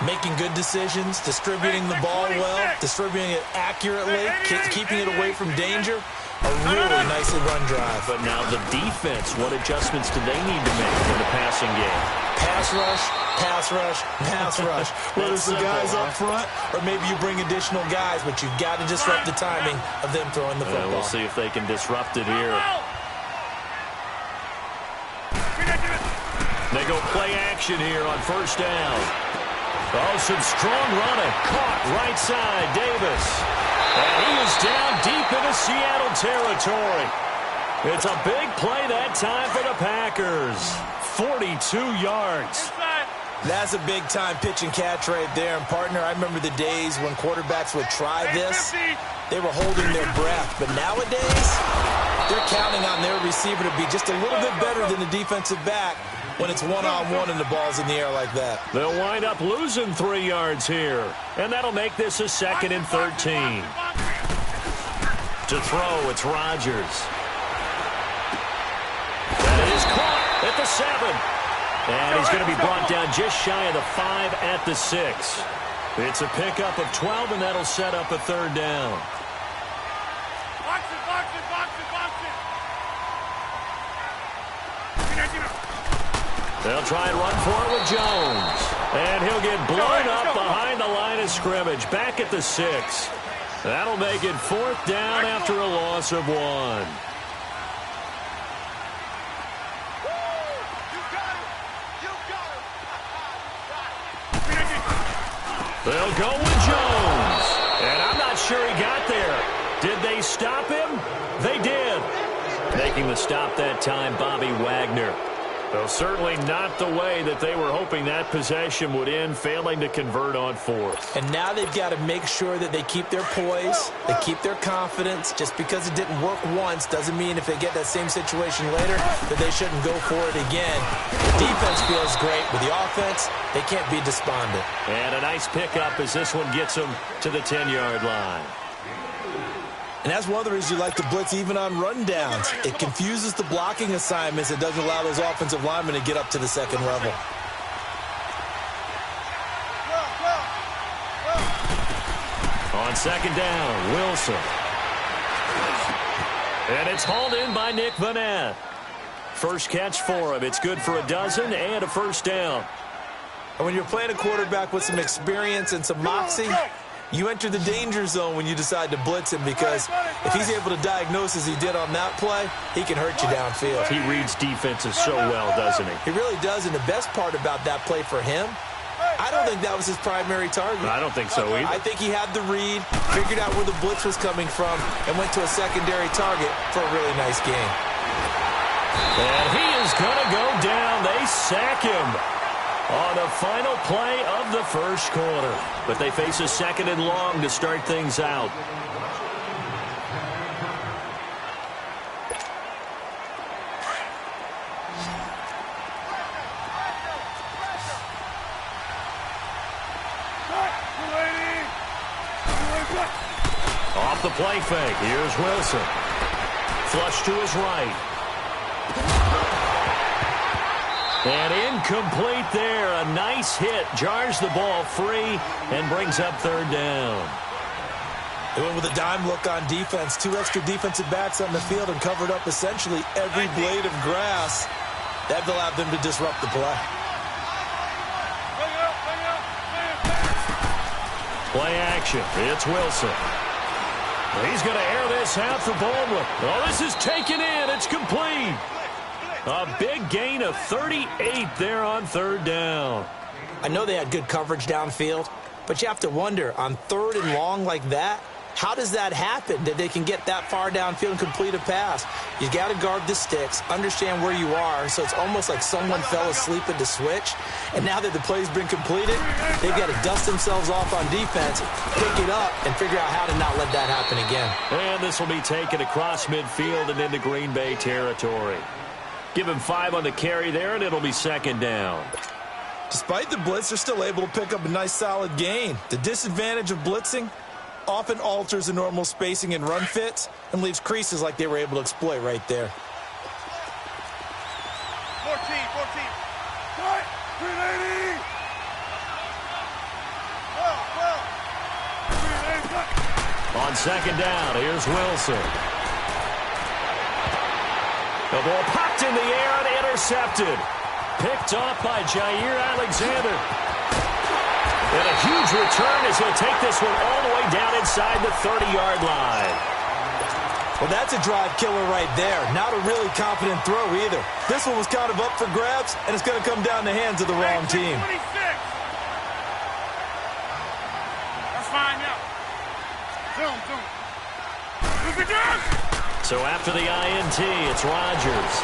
Making good decisions, distributing the ball well, distributing it accurately, keeping it away from danger. A really nicely run drive. But now the defense, what adjustments do they need to make in the passing game? Pass rush, pass rush, pass rush. Whether it's the guys up front or maybe you bring additional guys, but you've got to disrupt the timing of them throwing the football. We'll see if they can disrupt it here. They go play action here on first down. Oh, some strong running. Caught right side, Davis. And he is down deep into Seattle territory. It's a big play that time for the Packers. 42 yards. That's a big-time pitch and catch right there. And, partner, I remember the days when quarterbacks would try this. They were holding their breath. But nowadays, they're counting on their receiver to be just a little bit better than the defensive back when it's one-on-one and the ball's in the air like that. They'll wind up losing 3 yards here, and that'll make this a 2nd and 13. To throw, it's Rodgers. That is caught at the 7. And he's going to be brought down just shy of the 5 at the 6. It's a pickup of 12, and that'll set up a 3rd down. Box it, box it, box it, box it. They'll try and run for it with Jones. And he'll get blown up behind the line of scrimmage, back at the 6. That'll make it 4th down after a loss of 1. They'll go with Jones. And I'm not sure he got there. Did they stop him? They did. Making the stop that time, Bobby Wagner. Well, certainly not the way that they were hoping that possession would end, failing to convert on 4th. And now they've got to make sure that they keep their poise, they keep their confidence. Just because it didn't work once doesn't mean if they get that same situation later that they shouldn't go for it again. The defense feels great. With the offense, they can't be despondent. And a nice pickup as this one gets them to the 10-yard line. And that's one of the reasons you like to blitz even on rundowns. It confuses the blocking assignments. It doesn't allow those offensive linemen to get up to the 2nd level. On 2nd down, Wilson. And it's hauled in by Nick Vanette. First catch for him. It's good for a dozen and a 1st down. And when you're playing a quarterback with some experience and some moxie, you enter the danger zone when you decide to blitz him, because if he's able to diagnose as he did on that play, he can hurt you downfield. He reads defenses so well, doesn't he? He really does, and the best part about that play for him, I don't think that was his primary target. I don't think so either. I think he had the read, figured out where the blitz was coming from, and went to a secondary target for a really nice gain. And he is going to go down. They sack him on the final play of the 1st quarter. But they face a 2nd and long to start things out. Off the play fake. Here's Wilson. Flush to his right. And incomplete there. A nice hit. Jars the ball free and brings up 3rd down. They went with a dime look on defense. 2 extra defensive backs on the field and covered up essentially every blade of grass. That allowed them to disrupt the play. Play action. It's Wilson. He's going to air this out for Baldwin. Oh, this is taken in. It's complete. A big gain of 38 there on 3rd down. I know they had good coverage downfield, but you have to wonder, on 3rd and long like that, how does that happen, that they can get that far downfield and complete a pass? You got to guard the sticks, understand where you are, so it's almost like someone fell asleep at the switch, and now that the play's been completed, they've got to dust themselves off on defense, pick it up, and figure out how to not let that happen again. And this will be taken across midfield and into Green Bay territory. Give him 5 on the carry there, and it'll be 2nd down. Despite the blitz, they're still able to pick up a nice solid gain. The disadvantage of blitzing often alters the normal spacing and run fits and leaves creases like they were able to exploit right there. 14. Cut! 380! On 2nd down, here's Wilson. The ball popped in the air and intercepted. Picked off by Jair Alexander. And a huge return as he'll take this one all the way down inside the 30-yard line. Well, that's a drive killer right there. Not a really confident throw either. This one was kind of up for grabs, and it's going to come down the hands of the wrong team. 26. That's fine now. Zoom. Look at this. So after the INT, it's Rodgers.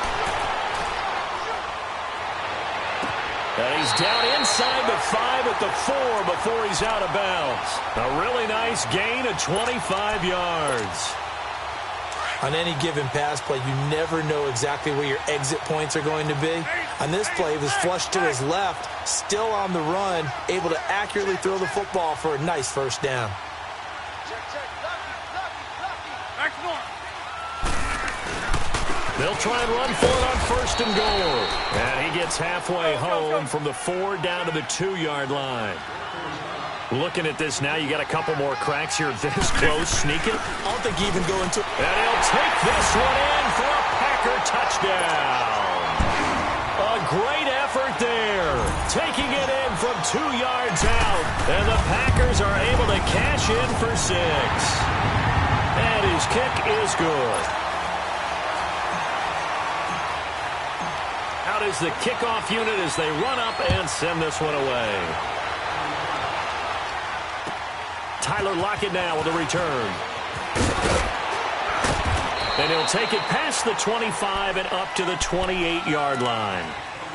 And he's down inside the 5 at the 4 before he's out of bounds. A really nice gain of 25 yards. On any given pass play, you never know exactly where your exit points are going to be. On this play, he was flushed to his left, still on the run, able to accurately throw the football for a nice first down. They'll try and run for it on 1st and goal. And he gets halfway home from the 4 down to the 2-yard line. Looking at this now, you got a couple more cracks here this close. Sneak it. I don't think he even go into... And he'll take this one in for a Packer touchdown. A great effort there. Taking it in from 2 yards out. And the Packers are able to cash in for 6. And his kick is good. Out is the kickoff unit as they run up and send this one away. Tyler Lockett now with a return. And he'll take it past the 25 and up to the 28-yard line.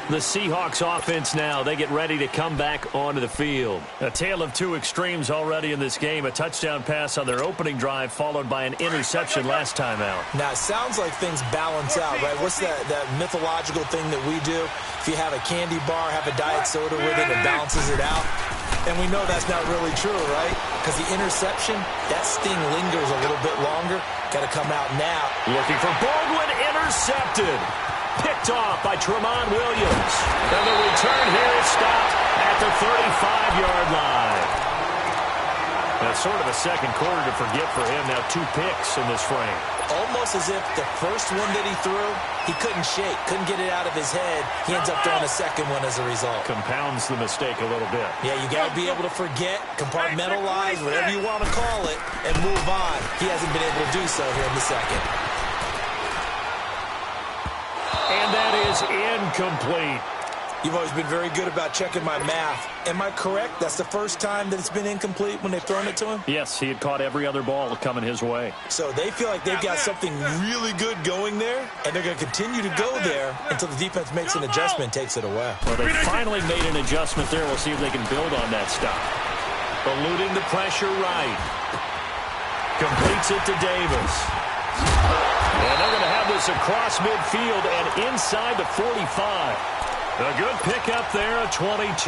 The Seahawks offense now, they get ready to come back onto the field. A tale of two extremes already in this game. A touchdown pass on their opening drive followed by an interception last time out. Now, it sounds like things balance out, right? What's that mythological thing that we do? If you have a candy bar, have a diet soda with it, it balances it out. And we know that's not really true, right? Because the interception, that sting lingers a little bit longer. Got to come out now. Looking for Baldwin, intercepted. Picked off by Tramon Williams. And the return here is stopped at the 35-yard line. That's sort of a second quarter to forget for him. Now 2 picks in this frame. Almost as if the first one that he threw, he couldn't shake, couldn't get it out of his head. He ends up throwing a second one as a result. Compounds the mistake a little bit. Yeah, you got to be able to forget, compartmentalize, whatever you want to call it, and move on. He hasn't been able to do so here in the second. And that is incomplete. You've always been very good about checking my math. Am I correct? That's the first time that it's been incomplete when they've thrown it to him? Yes, he had caught every other ball coming his way. So they feel like they've got something really good going there, and they're going to continue to go there until the defense makes an adjustment and takes it away. Well, they finally made an adjustment there. We'll see if they can build on that stuff. Eluding the pressure right. Completes it to Davis. And they're going to have this across midfield and inside the 45. A good pickup there at 22.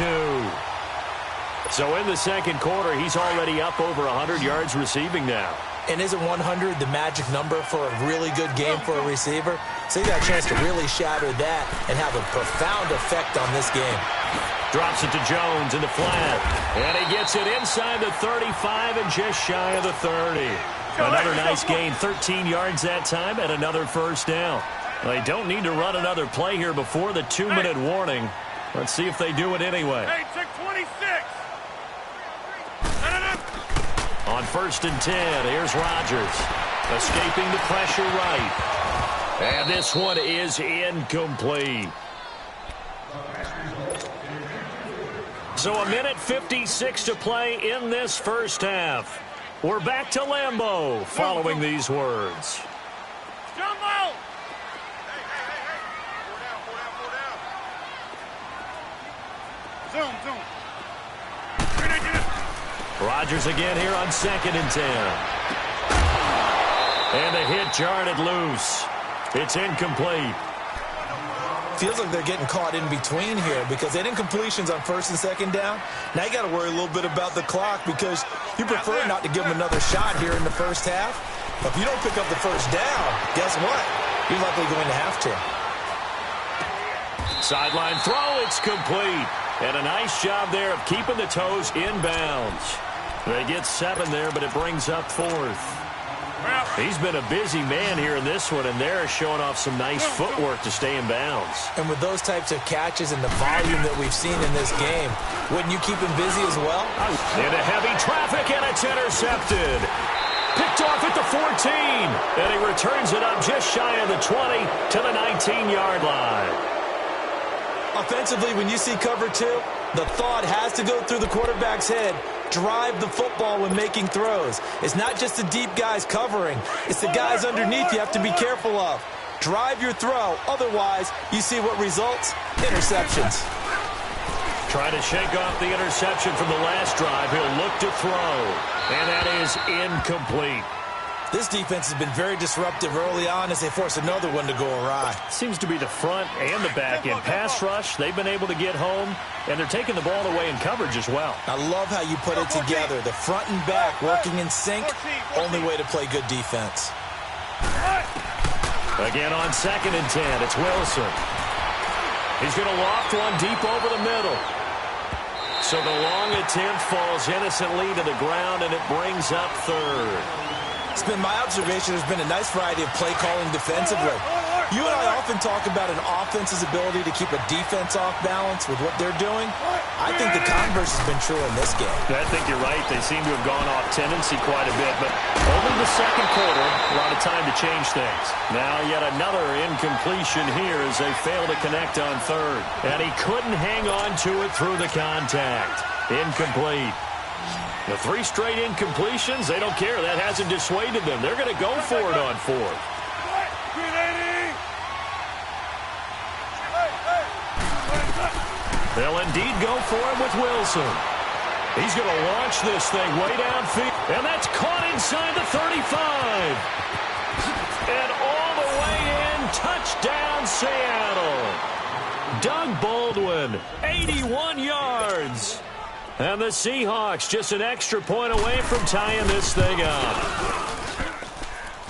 So in the second quarter, he's already up over 100 yards receiving now. And isn't 100 the magic number for a really good game for a receiver? So he got a chance to really shatter that and have a profound effect on this game. Drops it to Jones in the flat. And he gets it inside the 35 and just shy of the 30. Another nice gain, 13 yards that time, and another first down. They don't need to run another play here before the 2-minute warning. Let's see if they do it anyway. Hey, check 26. On 1st and 10, here's Rodgers. Escaping the pressure right. And this one is incomplete. So 1:56 to play in this first half. We're back to Lambeau following these words. Jumbo! Zoom. Rodgers again here on 2nd and 10. And the hit jarred it loose. It's incomplete. Feels like they're getting caught in between here because they didn't completions on 1st and 2nd down. Now you got to worry a little bit about the clock because you prefer not to give them another shot here in the first half. But if you don't pick up the first down, guess what? You're likely going to have to. Sideline throw, it's complete. And a nice job there of keeping the toes inbounds. They get 7 there, but it brings up 4th. He's been a busy man here in this one, and they're showing off some nice footwork to stay in bounds. And with those types of catches and the volume that we've seen in this game, wouldn't you keep him busy as well? Into heavy traffic, and it's intercepted. Picked off at the 14, and he returns it up just shy of the 20 to the 19-yard line. Offensively, when you see cover 2, the thought has to go through the quarterback's head. Drive the football when making throws. It's not just the deep guys covering. It's the guys underneath you have to be careful of. Drive your throw. Otherwise, you see what results? Interceptions. Trying to shake off the interception from the last drive. He'll look to throw. And that is incomplete. This defense has been very disruptive early on as they force another one to go awry. Seems to be the front and the back end. Pass rush, they've been able to get home, and they're taking the ball away in coverage as well. I love how you put it together. The front and back working in sync, only way to play good defense. Again on 2nd and 10, it's Wilson. He's going to loft one deep over the middle. So the long attempt falls innocently to the ground, and it brings up 3rd. It's been my observation there's been a nice variety of play calling defensively. You and I often talk about an offense's ability to keep a defense off balance with what they're doing. I think the converse has been true in this game. I think you're right. They seem to have gone off tendency quite a bit, but only the 2nd quarter, a lot of time to change things. Now yet another incompletion here as they fail to connect on 3rd. And he couldn't hang on to it through the contact. Incomplete. The 3 straight incompletions, they don't care. That hasn't dissuaded them. They're going to go for it on 4th. They'll indeed go for it with Wilson. He's going to launch this thing way downfield. And that's caught inside the 35. And all the way in, touchdown Seattle. Doug Baldwin, 81 yards. And the Seahawks just an extra point away from tying this thing up.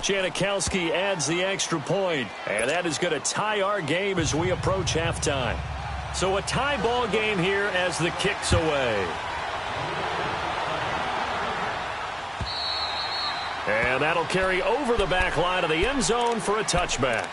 Janikowski adds the extra point, and that is going to tie our game as we approach halftime. So a tie ball game here as the kick's away. And that'll carry over the back line of the end zone for a touchback.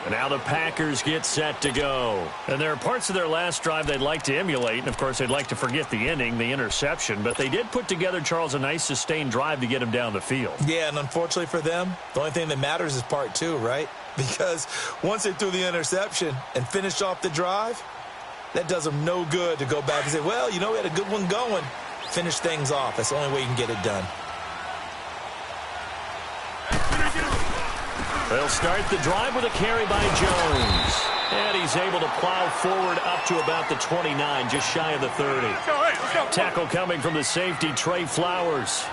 And now the Packers get set to go. And there are parts of their last drive they'd like to emulate. And, of course, they'd like to forget the inning, the interception. But they did put together, Charles, a nice sustained drive to get him down the field. Yeah, and unfortunately for them, the only thing that matters is part 2, right? Because once they threw the interception and finished off the drive, that does them no good to go back and say, well, you know, we had a good one going. Finish things off. That's the only way you can get it done. They'll start the drive with a carry by Jones. And he's able to plow forward up to about the 29, just shy of the 30. Tackle coming from the safety, Trey Flowers.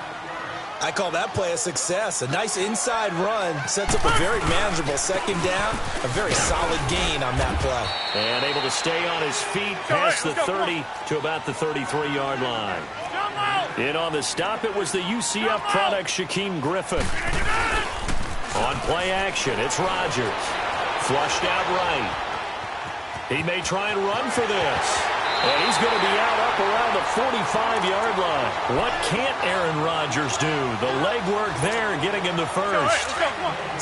I call that play a success. A nice inside run sets up a very manageable 2nd down. A very solid gain on that play. And able to stay on his feet past the 30 to about the 33-yard line. In on the stop, it was the UCF product, Shaquem Griffin. On play action, it's Rodgers. Flushed out right. He may try and run for this. And he's going to be out up around the 45-yard line. What can't Aaron Rodgers do? The legwork there getting him the first.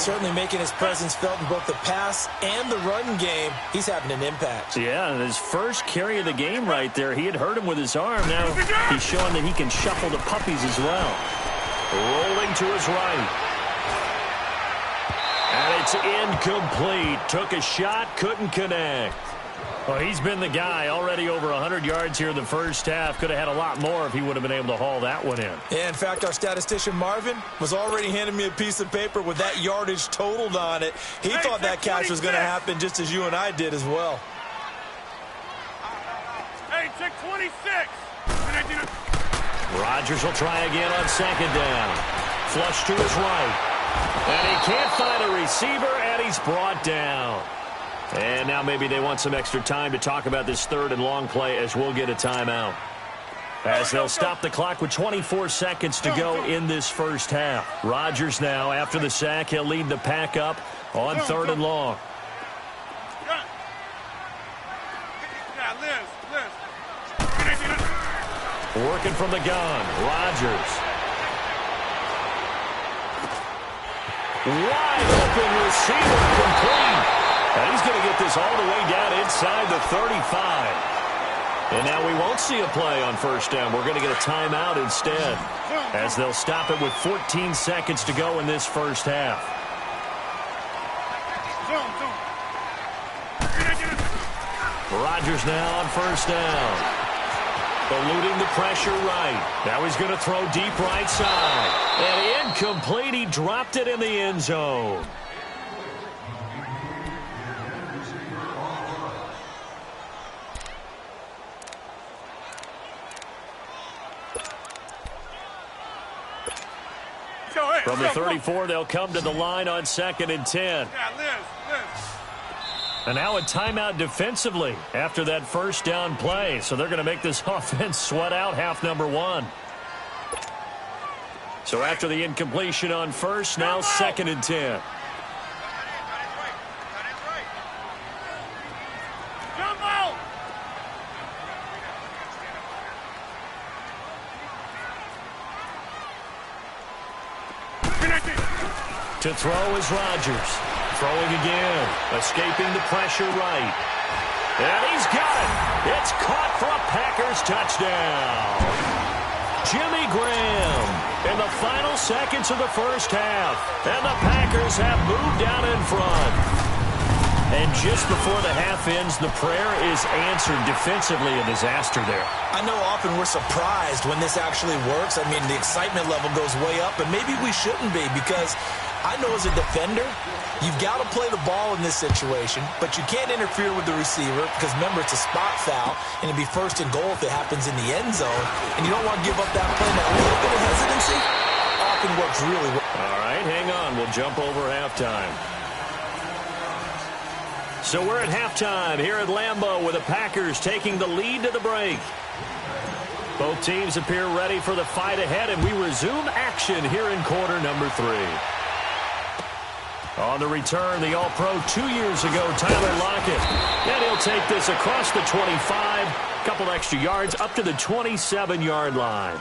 Certainly making his presence felt in both the pass and the run game. He's having an impact. Yeah, and his first carry of the game right there, he had hurt him with his arm. Now he's showing that he can shuffle the puppies as well. Rolling to his right. And it's incomplete. Took a shot, couldn't connect. Well, he's been the guy already over 100 yards here in the first half. Could have had a lot more if he would have been able to haul that one in. Yeah, in fact, our statistician Marvin was already handing me a piece of paper with that yardage totaled on it. He thought that catch was going to happen just as you and I did as well. Hey, check 26. Rodgers will try again on 2nd down. Flush to his right. And he can't find a receiver, and he's brought down. And now maybe they want some extra time to talk about this 3rd and long play as we'll get a timeout. As they'll stop the clock with 24 seconds to go in this first half. Rodgers now, after the sack, he'll lead the pack up on 3rd and long. Working from the gun, Rodgers. Wide open receiver, complete. And he's going to get this all the way down inside the 35. And now we won't see a play on 1st down. We're going to get a timeout instead, as they'll stop it with 14 seconds to go in this first half. Rodgers now on 1st down. Eluding the pressure right. Now he's going to throw deep right side. And incomplete. He dropped it in the end zone. From the 34, they'll come to the line on 2nd and 10. And now a timeout defensively after that first down play. So they're going to make this offense sweat out half number 1. So after the incompletion on first, now 2nd and 10. To throw is Rodgers. Throwing again. Escaping the pressure right. And he's got it. It's caught for a Packers touchdown. Jimmy Graham in the final seconds of the first half. And the Packers have moved out in front. And just before the half ends, the prayer is answered defensively. A disaster there. I know often we're surprised when this actually works. I mean, the excitement level goes way up, and maybe we shouldn't be, because I know as a defender, you've got to play the ball in this situation, but you can't interfere with the receiver because, remember, it's a spot foul, and it'd be 1st and goal if it happens in the end zone, and you don't want to give up that play. Now, a little bit of hesitancy often works really well. All right, hang on. We'll jump over halftime. So we're at halftime here at Lambeau with the Packers taking the lead to the break. Both teams appear ready for the fight ahead, and we resume action here in quarter number 3. On the return, the All-Pro 2 years ago, Tyler Lockett. And he'll take this across the 25, a couple extra yards, up to the 27-yard line.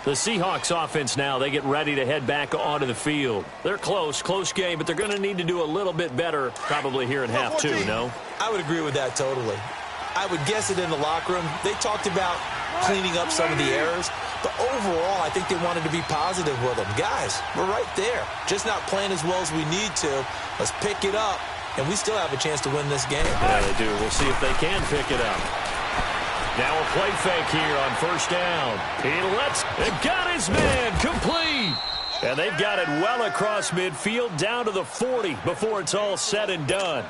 The Seahawks offense now, they get ready to head back onto the field. They're close game, but they're going to need to do a little bit better probably here in half 2, no? I would agree with that totally. I would guess it in the locker room. They talked about cleaning up some of the errors, but overall, I think they wanted to be positive with them. Guys, we're right there. Just not playing as well as we need to. Let's pick it up, and we still have a chance to win this game. Yeah, they do. We'll see if they can pick it up. Now a play fake here on first down. He got his man complete. And they've got it well across midfield down to the 40 before it's all said and done.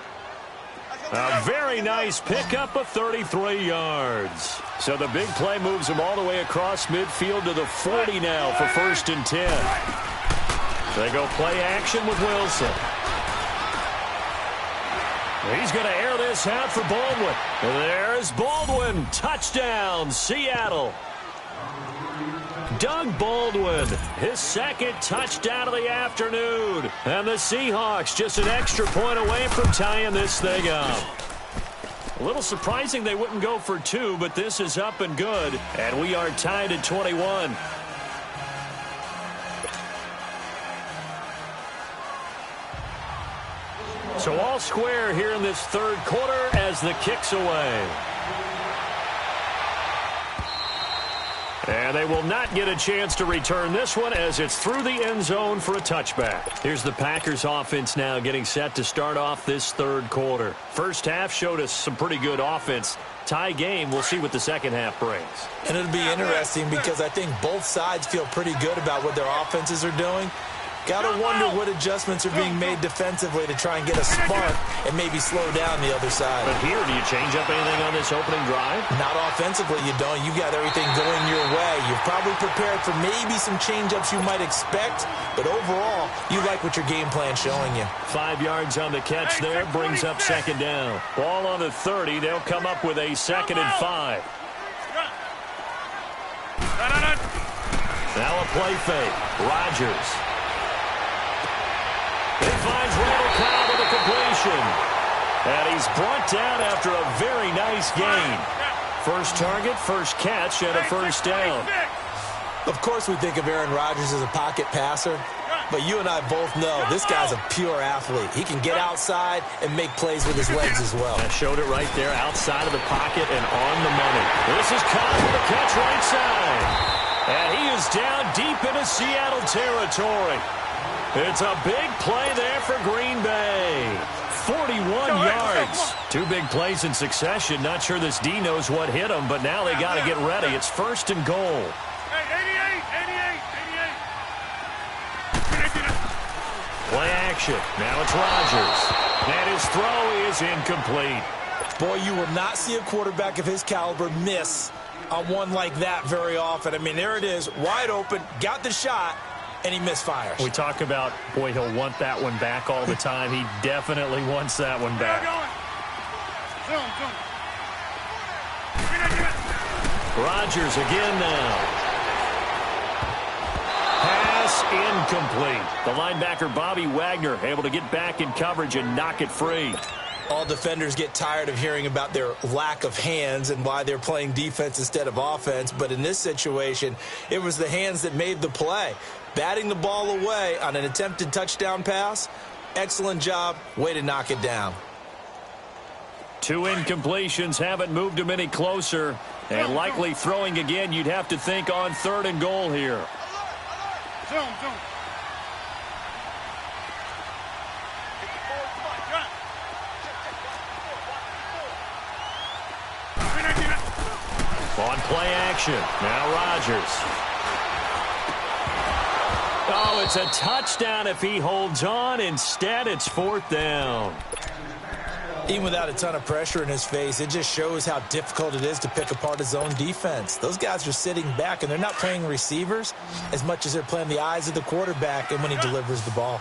A very nice pickup of 33 yards. So the big play moves them all the way across midfield to the 40 now for 1st and 10. They go play action with Wilson. He's going to air this out for Baldwin. There's Baldwin. Touchdown, Seattle. Doug Baldwin, his 2nd touchdown of the afternoon. And the Seahawks just an extra point away from tying this thing up. A little surprising they wouldn't go for 2, but this is up and good. And we are tied at 21. So all square here in this 3rd quarter as the kick's away. And they will not get a chance to return this one as it's through the end zone for a touchback. Here's the Packers offense now getting set to start off this 3rd quarter. First half showed us some pretty good offense. Tie game, we'll see what the second half brings. And it'll be interesting because I think both sides feel pretty good about what their offenses are doing. Got to wonder what adjustments are being made defensively to try and get a spark and maybe slow down the other side. But here, do you change up anything on this opening drive? Not offensively, you don't. You've got everything going your way. You're probably prepared for maybe some change-ups you might expect, but overall, you like what your game plan's showing you. 5 yards on the catch there, brings up 2nd down. Ball on the 30, they'll come up with a 2nd and 5. Now a play fake. Rodgers. He finds Randall Cobb with a completion. And he's brought down after a very nice gain. First target, first catch, and a first down. Of course we think of Aaron Rodgers as a pocket passer, but you and I both know this guy's a pure athlete. He can get outside and make plays with his legs as well. I showed it right there outside of the pocket and on the money. This is Cobb with a catch right side. And he is down deep into Seattle territory. It's a big play there for Green Bay. 41 yards. 2 big plays in succession. Not sure this D knows what hit him, but now they got to get ready. It's 1st and goal. 88. Play action. Now it's Rodgers. And his throw is incomplete. Boy, you will not see a quarterback of his caliber miss on one like that very often. I mean, there it is, wide open, got the shot, and he misfires. We talk about, boy, he'll want that one back all the time. He definitely wants that one back. Rodgers again now. Pass incomplete. The linebacker, Bobby Wagner, able to get back in coverage and knock it free. All defenders get tired of hearing about their lack of hands and why they're playing defense instead of offense. But in this situation, it was the hands that made the play. Batting the ball away on an attempted touchdown pass. Excellent job. Way to knock it down. 2 incompletions haven't moved him any closer. And likely throwing again, you'd have to think on 3rd and goal here. Zoom. On play action. Now Rodgers. Oh, it's a touchdown if he holds on. Instead, it's 4th down. Even without a ton of pressure in his face, it just shows how difficult it is to pick apart his own defense. Those guys are sitting back, and they're not playing receivers as much as they're playing the eyes of the quarterback and when he delivers the ball.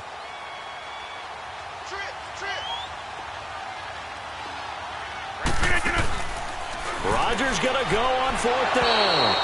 Rodgers going to go on 4th down.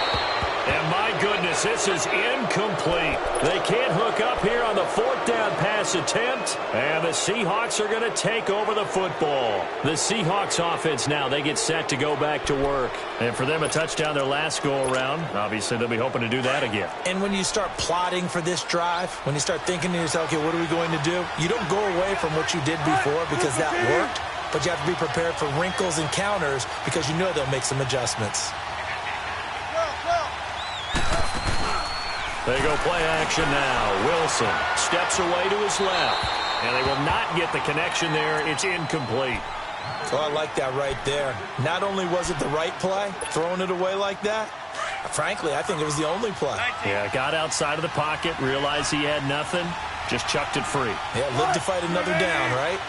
And my goodness, this is incomplete. They can't hook up here on the 4th down pass attempt. And the Seahawks are going to take over the football. The Seahawks offense now, they get set to go back to work. And for them, a touchdown their last go-around. Obviously, they'll be hoping to do that again. And when you start plotting for this drive, when you start thinking to yourself, okay, what are we going to do? You don't go away from what you did before because that worked. But you have to be prepared for wrinkles and counters because you know they'll make some adjustments. They go play action now. Wilson steps away to his left. And they will not get the connection there. It's incomplete. Oh, I like that right there. Not only was it the right play, throwing it away like that, frankly, I think it was the only play. Yeah, got outside of the pocket, realized he had nothing, just chucked it free. Yeah, live to fight another down, right?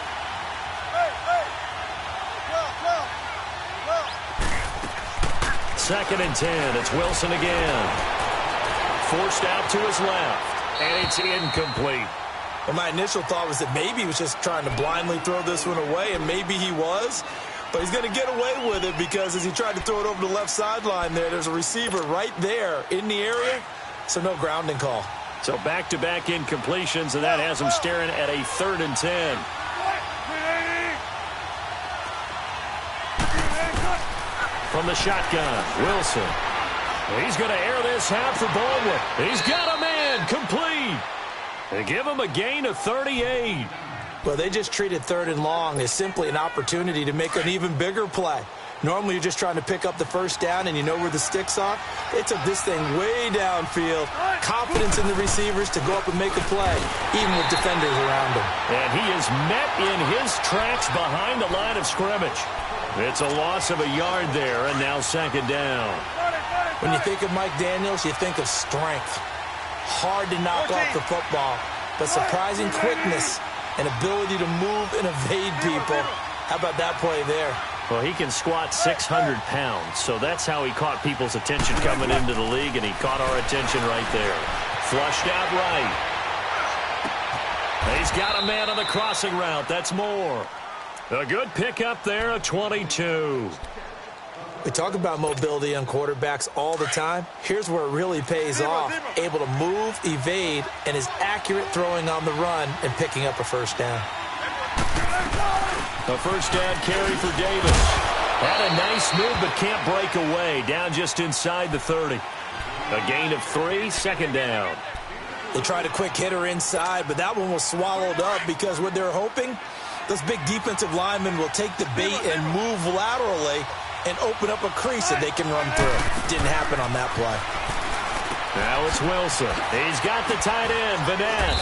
Second and 10. It's Wilson again. Forced out to his left, and it's incomplete. Well, my initial thought was that maybe he was just trying to blindly throw this one away, and maybe he was. But he's going to get away with it because as he tried to throw it over the left sideline there's a receiver right there in the area, so no grounding call. So back-to-back incompletions, and that has him staring at a 3rd and 10. From the shotgun, Wilson. He's going to air this out for Baldwin. He's got a man complete. They give him a gain of 38. Well, they just treated 3rd and long as simply an opportunity to make an even bigger play. Normally, you're just trying to pick up the 1st down and you know where the sticks are. They took this thing way downfield. Confidence in the receivers to go up and make a play, even with defenders around him. And he is met in his tracks behind the line of scrimmage. It's a loss of a yard there, and now 2nd down. When you think of Mike Daniels, you think of strength. Hard to knock off the football, but surprising quickness and ability to move and evade people. How about that play there? Well, he can squat 600 pounds, so that's how he caught people's attention coming into the league, and he caught our attention right there. Flushed out right. He's got a man on the crossing route. That's Moore. A good pickup there, a 22. We talk about mobility on quarterbacks all the time. Here's where it really pays off. Able to move, evade, and is accurate throwing on the run and picking up a 1st down. A 1st down carry for Davis. Had a nice move but can't break away. Down just inside the 30. A gain of 3, 2nd down. They tried a quick hitter inside, but that one was swallowed up because what they're hoping, those big defensive linemen will take the bait and move laterally and open up a crease that they can run through. Didn't happen on that play. Now it's Wilson. He's got the tight end, Vanette.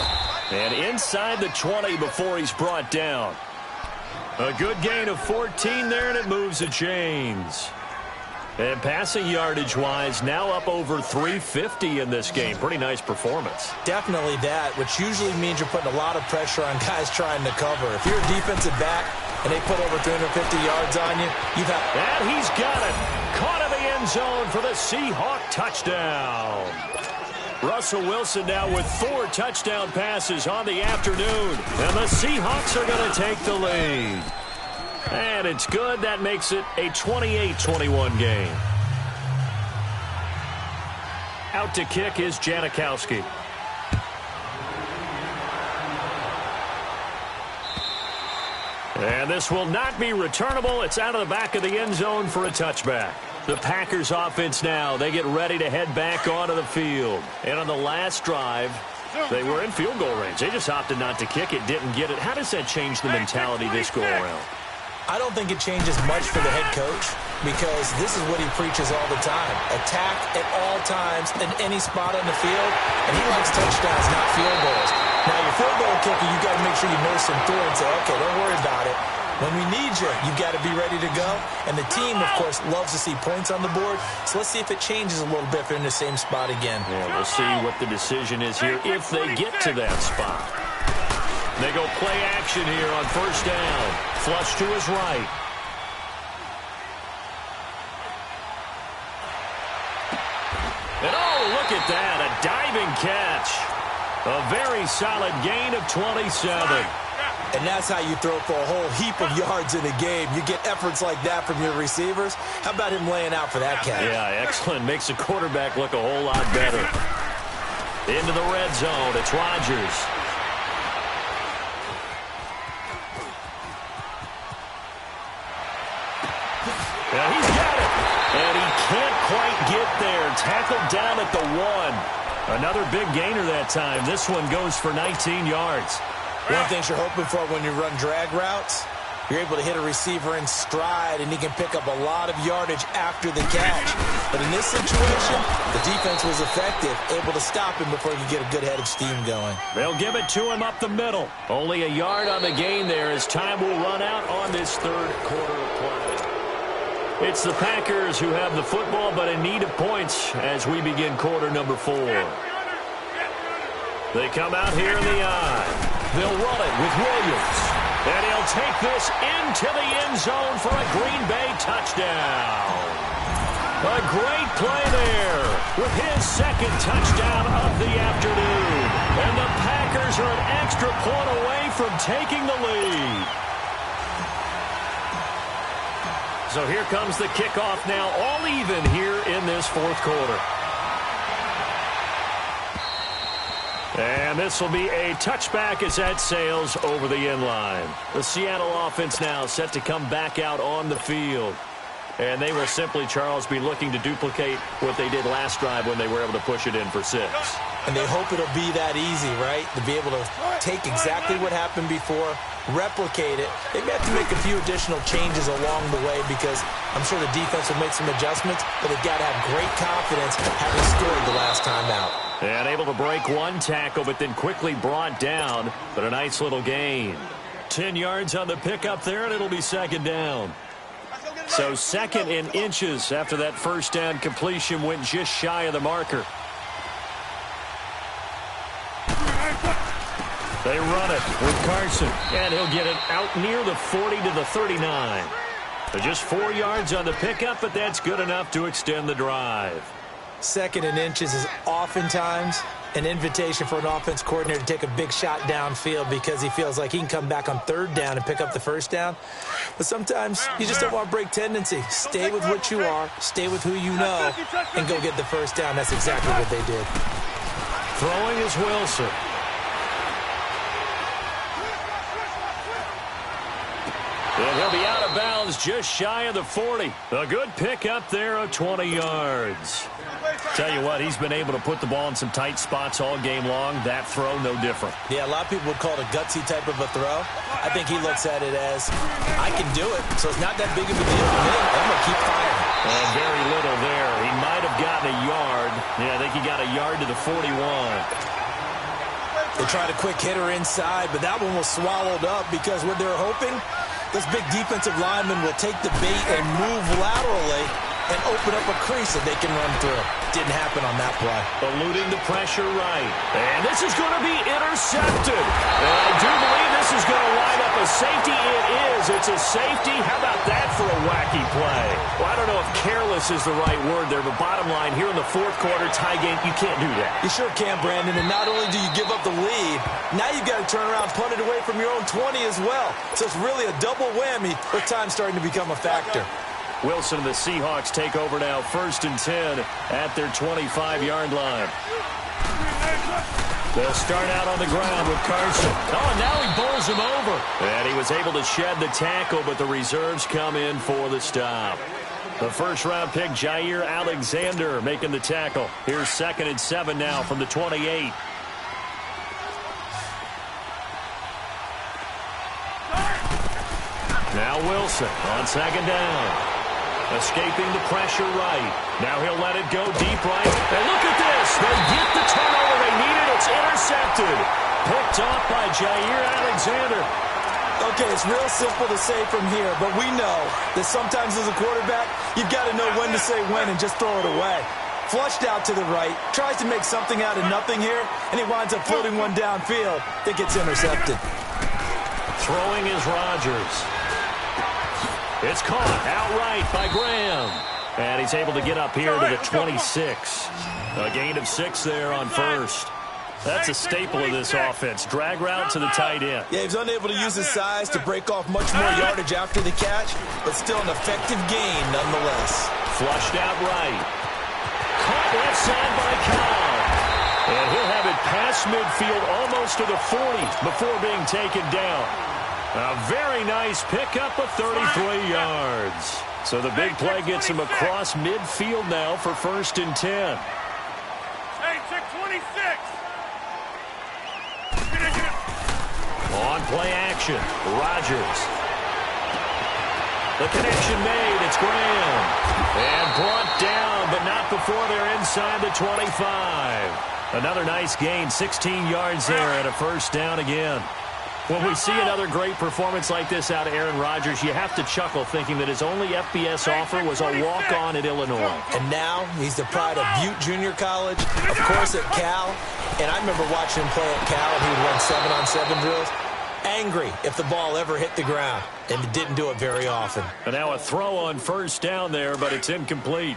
And inside the 20 before he's brought down. A good gain of 14 there, and it moves the chains. And passing yardage-wise, now up over 350 in this game. Pretty nice performance. Definitely that, which usually means you're putting a lot of pressure on guys trying to cover. If you're a defensive back and they put over 350 yards on you, you've had... And he's got it. Caught in the end zone for the Seahawk touchdown. Russell Wilson now with 4 touchdown passes on the afternoon. And the Seahawks are going to take the lead. And it's good. That makes it a 28-21 game. Out to kick is Janikowski. And this will not be returnable. It's out of the back of the end zone for a touchback. The Packers offense now, they get ready to head back onto the field. And on the last drive, they were in field goal range. They just opted not to kick it, didn't get it. How does that change the mentality this go around? I don't think it changes much for the head coach because this is what he preaches all the time. Attack at all times in any spot on the field, and he likes touchdowns, not field goals. Now, your field goal kicker, you got to make sure you nurse him through and say, okay, don't worry about it. When we need you, you got to be ready to go. And the team, of course, loves to see points on the board. So let's see if it changes a little bit if they're in the same spot again. Yeah, we'll see what the decision is here if they get to that spot. They go play action here on first down. Flush to his right. And oh, look at that, a diving catch. A very solid gain of 27. And that's how you throw for a whole heap of yards in a game. You get efforts like that from your receivers. How about him laying out for that catch? Yeah, excellent. Makes the quarterback look a whole lot better. Into the red zone. It's Rodgers. Yeah, he's got it. And he can't quite get there. Tackled down at the 1. Another big gainer that time. This one goes for 19 yards. One of the things you're hoping for when you run drag routes, you're able to hit a receiver in stride, and he can pick up a lot of yardage after the catch. But in this situation, the defense was effective, able to stop him before he could get a good head of steam going. They'll give it to him up the middle. Only a yard on the gain there as time will run out on this third quarter of play. It's the Packers who have the football, but in need of points as we begin quarter number 4. They come out here in the eye. They'll run it with Williams. And he'll take this into the end zone for a Green Bay touchdown. A great play there with his second touchdown of the afternoon. And the Packers are an extra point away from taking the lead. So here comes the kickoff now, all even here in this fourth quarter. And this will be a touchback as that sails over the end line. The Seattle offense now set to come back out on the field. And they will simply, Charles, be looking to duplicate what they did last drive when they were able to push it in for 6. And they hope it'll be that easy, right? To be able to take exactly what happened before, replicate it. They may have to make a few additional changes along the way because I'm sure the defense will make some adjustments, but they've got to have great confidence having scored the last time out. And able to break one tackle, but then quickly brought down. But a nice little gain. 10 yards on the pickup there, and it'll be second down. So second in inches after that first down completion went just shy of the marker. They run it with Carson, and he'll get it out near the 40 to the 39. So just 4 yards on the pickup, but that's good enough to extend the drive. Second in inches is oftentimes an invitation for an offense coordinator to take a big shot downfield because he feels like he can come back on third down and pick up the first down. But sometimes you just don't want to break tendency. Stay with what you are, stay with who you know, and go get the first down. That's exactly what they did. Throwing is Wilson. And he'll be out of bounds just shy of the 40. A good pickup there of 20 yards. Tell you what, he's been able to put the ball in some tight spots all game long. That throw, no different. Yeah, a lot of people would call it a gutsy type of a throw. I think he looks at it as, I can do it, so it's not that big of a deal for me. I'm going to keep firing. And very little there. He might have gotten a yard. Yeah, I think he got a yard to the 41. They tried a quick hitter inside, but that one was swallowed up because what they're hoping, this big defensive lineman will take the bait and move laterally and open up a crease that they can run through. Didn't happen on that play. Eluding the pressure right. And this is going to be intercepted. And I do believe this is going to wind up a safety it is. It's a safety. How about that for a wacky play? Well, I don't know if careless is the right word there, but bottom line, here in the fourth quarter, tie game, you can't do that. You sure can, Brandon, and not only do you give up the lead, now you've got to turn around and punt it away from your own 20 as well. So it's really a double whammy with time starting to become a factor. Wilson and the Seahawks take over now, 1st and 10 at their 25-yard line. They'll start out on the ground with Carson. Oh, and now he bowls him over. And he was able to shed the tackle, but the reserves come in for the stop. The first-round pick, Jair Alexander, making the tackle. Here's 2nd and 7 now from the 28. Now Wilson on 2nd down. Escaping the pressure right. Now he'll let it go deep right. And look at this. They get the turnover they needed. It's intercepted. Picked off by Jair Alexander. Okay, it's real simple to say from here, but we know that sometimes as a quarterback, you've got to know when to say when and just throw it away. Flushed out to the right, tries to make something out of nothing here, and he winds up floating one downfield that gets intercepted. Throwing is Rodgers. It's caught outright by Graham. And he's able to get up here to the 26. A gain of 6 there on first. That's a staple of this offense. Drag route to the tight end. Yeah, he's unable to use his size to break off much more yardage after the catch, but still an effective gain nonetheless. Flushed out right. Caught left side by Kyle. And he'll have it past midfield almost to the 40 before being taken down. A very nice pickup of 33 yards. So the big play gets him across midfield now for 1st and 10. Hey, check 26. On play action, Rodgers. The connection made, it's Graham. And brought down, but not before they're inside the 25. Another nice gain, 16 yards there and a 1st down again. When we see another great performance like this out of Aaron Rodgers, you have to chuckle thinking that his only FBS offer was a walk-on at Illinois. And now he's the pride of Butte Junior College, of course at Cal. And I remember watching him play at Cal, and he would run 7-on-7 drills. Angry if the ball ever hit the ground, and it didn't do it very often. And now a throw on 1st down there, but it's incomplete.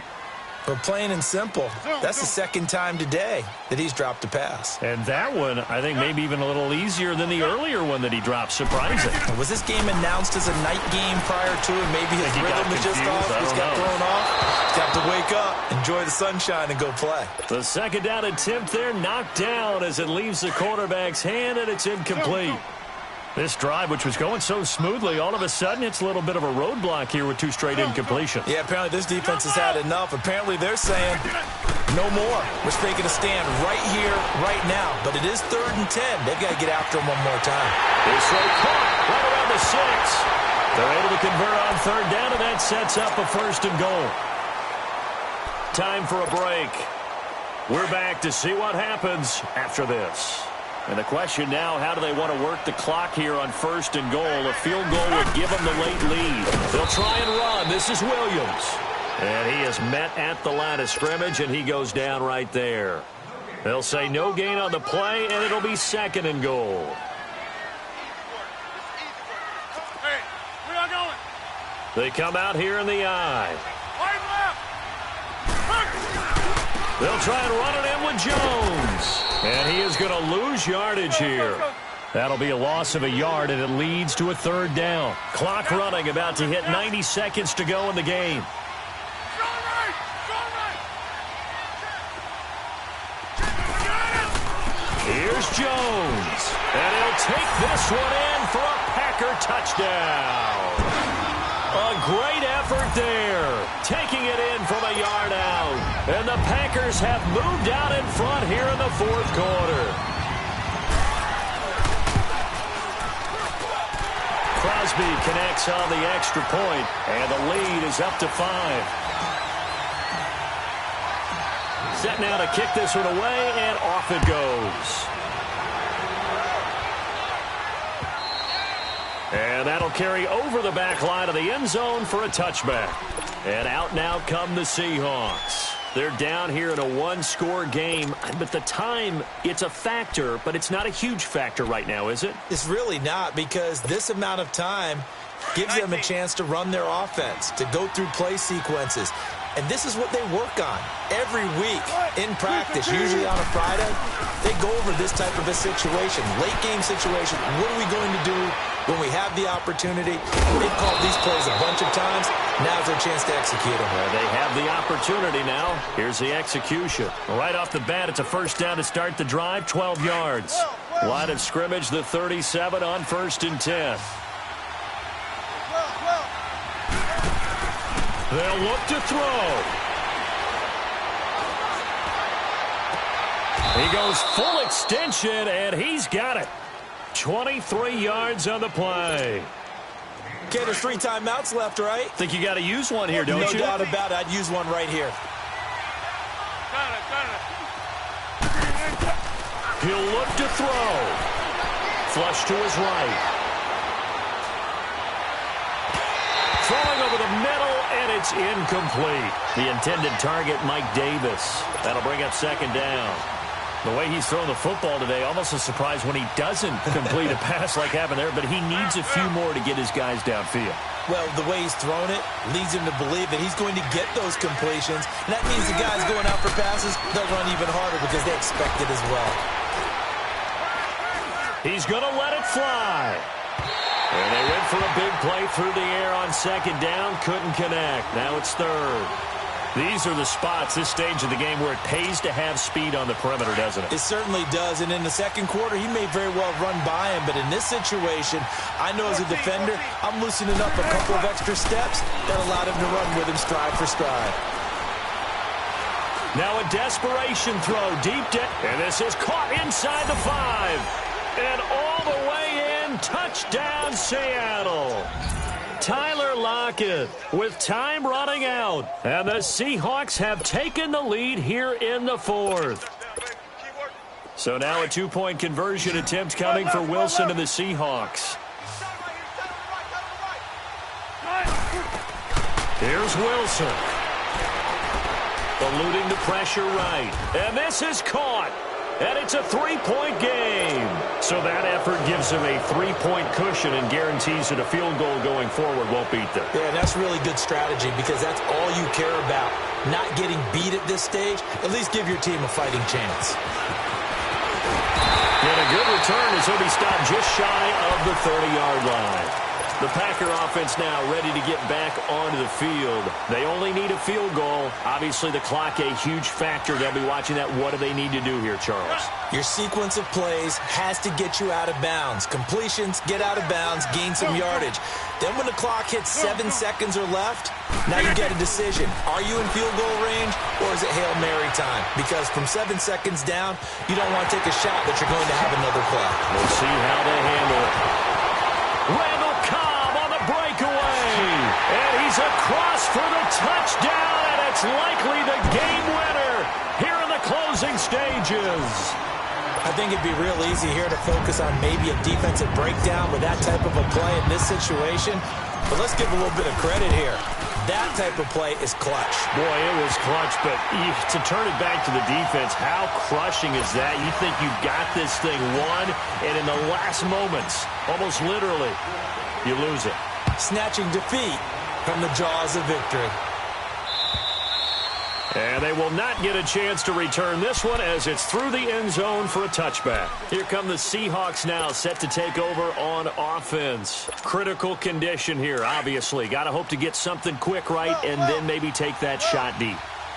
But plain and simple, that's the 2nd time today that he's dropped a pass. And that one, I think, maybe even a little easier than the earlier one that he dropped. Surprising. Was this game announced as a night game prior to it? Maybe his rhythm was just off. He's got thrown off. He's got to wake up, enjoy the sunshine, and go play. The 2nd down attempt there knocked down as it leaves the quarterback's hand, and it's incomplete. This drive, which was going so smoothly, all of a sudden it's a little bit of a roadblock here with 2 straight incompletions. Yeah, apparently this defense has had enough. Apparently they're saying no more. We're taking a stand right here, right now. But it is 3rd and 10. They've got to get after him one more time. This throw caught right around the 6. They're able to convert on 3rd down, and that sets up a 1st and goal. Time for a break. We're back to see what happens after this. And the question now, how do they want to work the clock here on 1st and goal? A field goal would give them the late lead. They'll try and run. This is Williams. And he is met at the line of scrimmage, and he goes down right there. They'll say no gain on the play, and it'll be 2nd and goal. Hey, where y'all going? They come out here in the I. Right left. They'll try and run it in with Jones. And he is going to lose yardage here. That'll be a loss of a yard, and it leads to a 3rd down. Clock running, about to hit 90 seconds to go in the game. Here's Jones. And he'll take this one in for a Packer touchdown. A great effort there, taking it in from a yard out. And the Packers have moved out in front here in the 4th quarter. Crosby connects on the extra point, and the lead is up to 5. Set now to kick this one away, and off it goes. And that'll carry over the back line of the end zone for a touchback. And out come the Seahawks. They're down here in a one-score game, but the time, it's a factor, but it's not a huge factor right now, is it? It's really not, because this amount of time gives them a chance to run their offense, to go through play sequences. And this is what they work on every week in practice, usually on a Friday. They go over this type of a situation, late-game situation. What are we going to do when we have the opportunity? They've called these plays a bunch of times. Now's their chance to execute them. Well, they have the opportunity now. Here's the execution. Right off the bat, it's a first down to start the drive, 12 yards. Line of scrimmage, the 37 on 1st and 10. They'll look to throw. He goes full extension, and he's got it. 23 yards on the play. Okay, there's 3 timeouts left, right? Think you got to use one here, don't you? No doubt about it. I'd use one right here. He'll look to throw. Flush to his right. Throwing over the middle, and it's incomplete. The intended target, Mike Davis. That'll bring up 2nd down. The way he's thrown the football today, almost a surprise when he doesn't complete a pass like happened there, but he needs a few more to get his guys downfield. Well, the way he's thrown it leads him to believe that he's going to get those completions. And that means the guys going out for passes, they'll run even harder because they expect it as well. He's going to let it fly. And they went for a big play through the air on 2nd down. Couldn't connect. Now it's 3rd. These are the spots, this stage of the game, where it pays to have speed on the perimeter, doesn't it? It certainly does. And in the 2nd quarter, he may very well run by him. But in this situation, I know as a defender, I'm loosening up a couple of extra steps that allowed him to run with him stride for stride. Now a desperation throw deep down. And this is caught inside the 5. And all the way in, touchdown Seattle. Tyler Lockett with time running out. And the Seahawks have taken the lead here in the 4th. So now a 2-point conversion attempt coming for Wilson and the Seahawks. Here's Wilson. Eluding the pressure right. And this is caught. And it's a 3-point game. So that effort gives him a 3-point cushion and guarantees that a field goal going forward won't beat them. Yeah, and that's really good strategy because that's all you care about. Not getting beat at this stage. At least give your team a fighting chance. And a good return as he'll be stopped just shy of the 30-yard line. The Packer offense now ready to get back onto the field. They only need a field goal. Obviously, the clock a huge factor. They'll be watching that. What do they need to do here, Charles? Your sequence of plays has to get you out of bounds. Completions, get out of bounds, gain some yardage. Then when the clock hits 7 seconds or left, now you get a decision. Are you in field goal range or is it Hail Mary time? Because from 7 seconds down, you don't want to take a shot that you're going to have another play. We'll see how they handle it. Randall Cobb on the breakaway. And he's across for the touchdown, and it's likely the game winner here in the closing stages. I think it'd be real easy here to focus on maybe a defensive breakdown with that type of a play in this situation. But let's give a little bit of credit here. That type of play is clutch. Boy, it was clutch, but to turn it back to the defense, how crushing is that? You think you've got this thing won, and in the last moments, almost literally, you lose it. Snatching defeat from the jaws of victory. And they will not get a chance to return this one as it's through the end zone for a touchback. Here come the Seahawks now, set to take over on offense. Critical condition here, obviously. Got to hope to get something quick right and then maybe take that shot deep.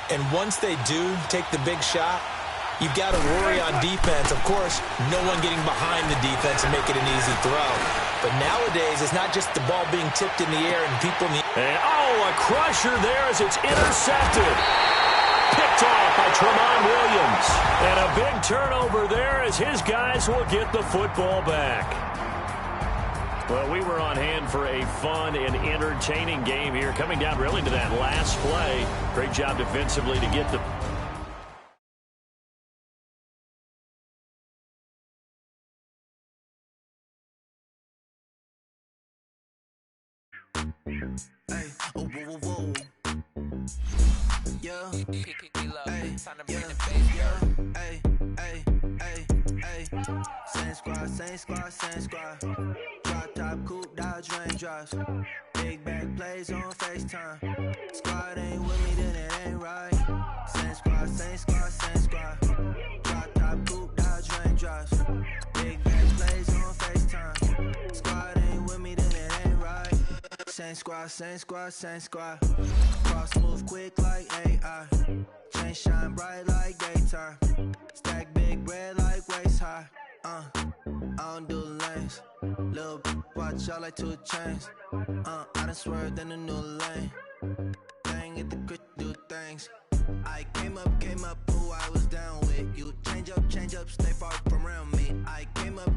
And once they do take the big shot, you've got to worry on defense. Of course, no one getting behind the defense and make it an easy throw. But nowadays, it's not just the ball being tipped in the air and people in the... And, a crusher there as it's intercepted. Picked off by Tremont Williams. And a big turnover there as his guys will get the football back. Well, we were on hand for a fun and entertaining game here. Coming down really to that last play. Great job defensively to get the... Hey, oh, whoa, whoa, whoa. Yeah. Hey, Time to bring the bass, yeah. Hey, hey, hey, hey. Same squad, same squad, same squad. Drop top, coupe, Dodge raindrops. Big back plays on FaceTime. Squad ain't with me, then it ain't right. Same squad, same squad, same squad. Drop top, coupe, Dodge raindrops. Big back plays on FaceTime. Squad ain't with me, then it ain't right. Same squad, same squad, same squad. Cross move quick like AI. Chain shine bright like daytime. Stack big bread like waist high. I don't do lanes. Little watch out like 2 chains. I done swerved in a new lane. Bang at the crit, do things. I came up, who I was down with. You change up, stay far from around me. I came up,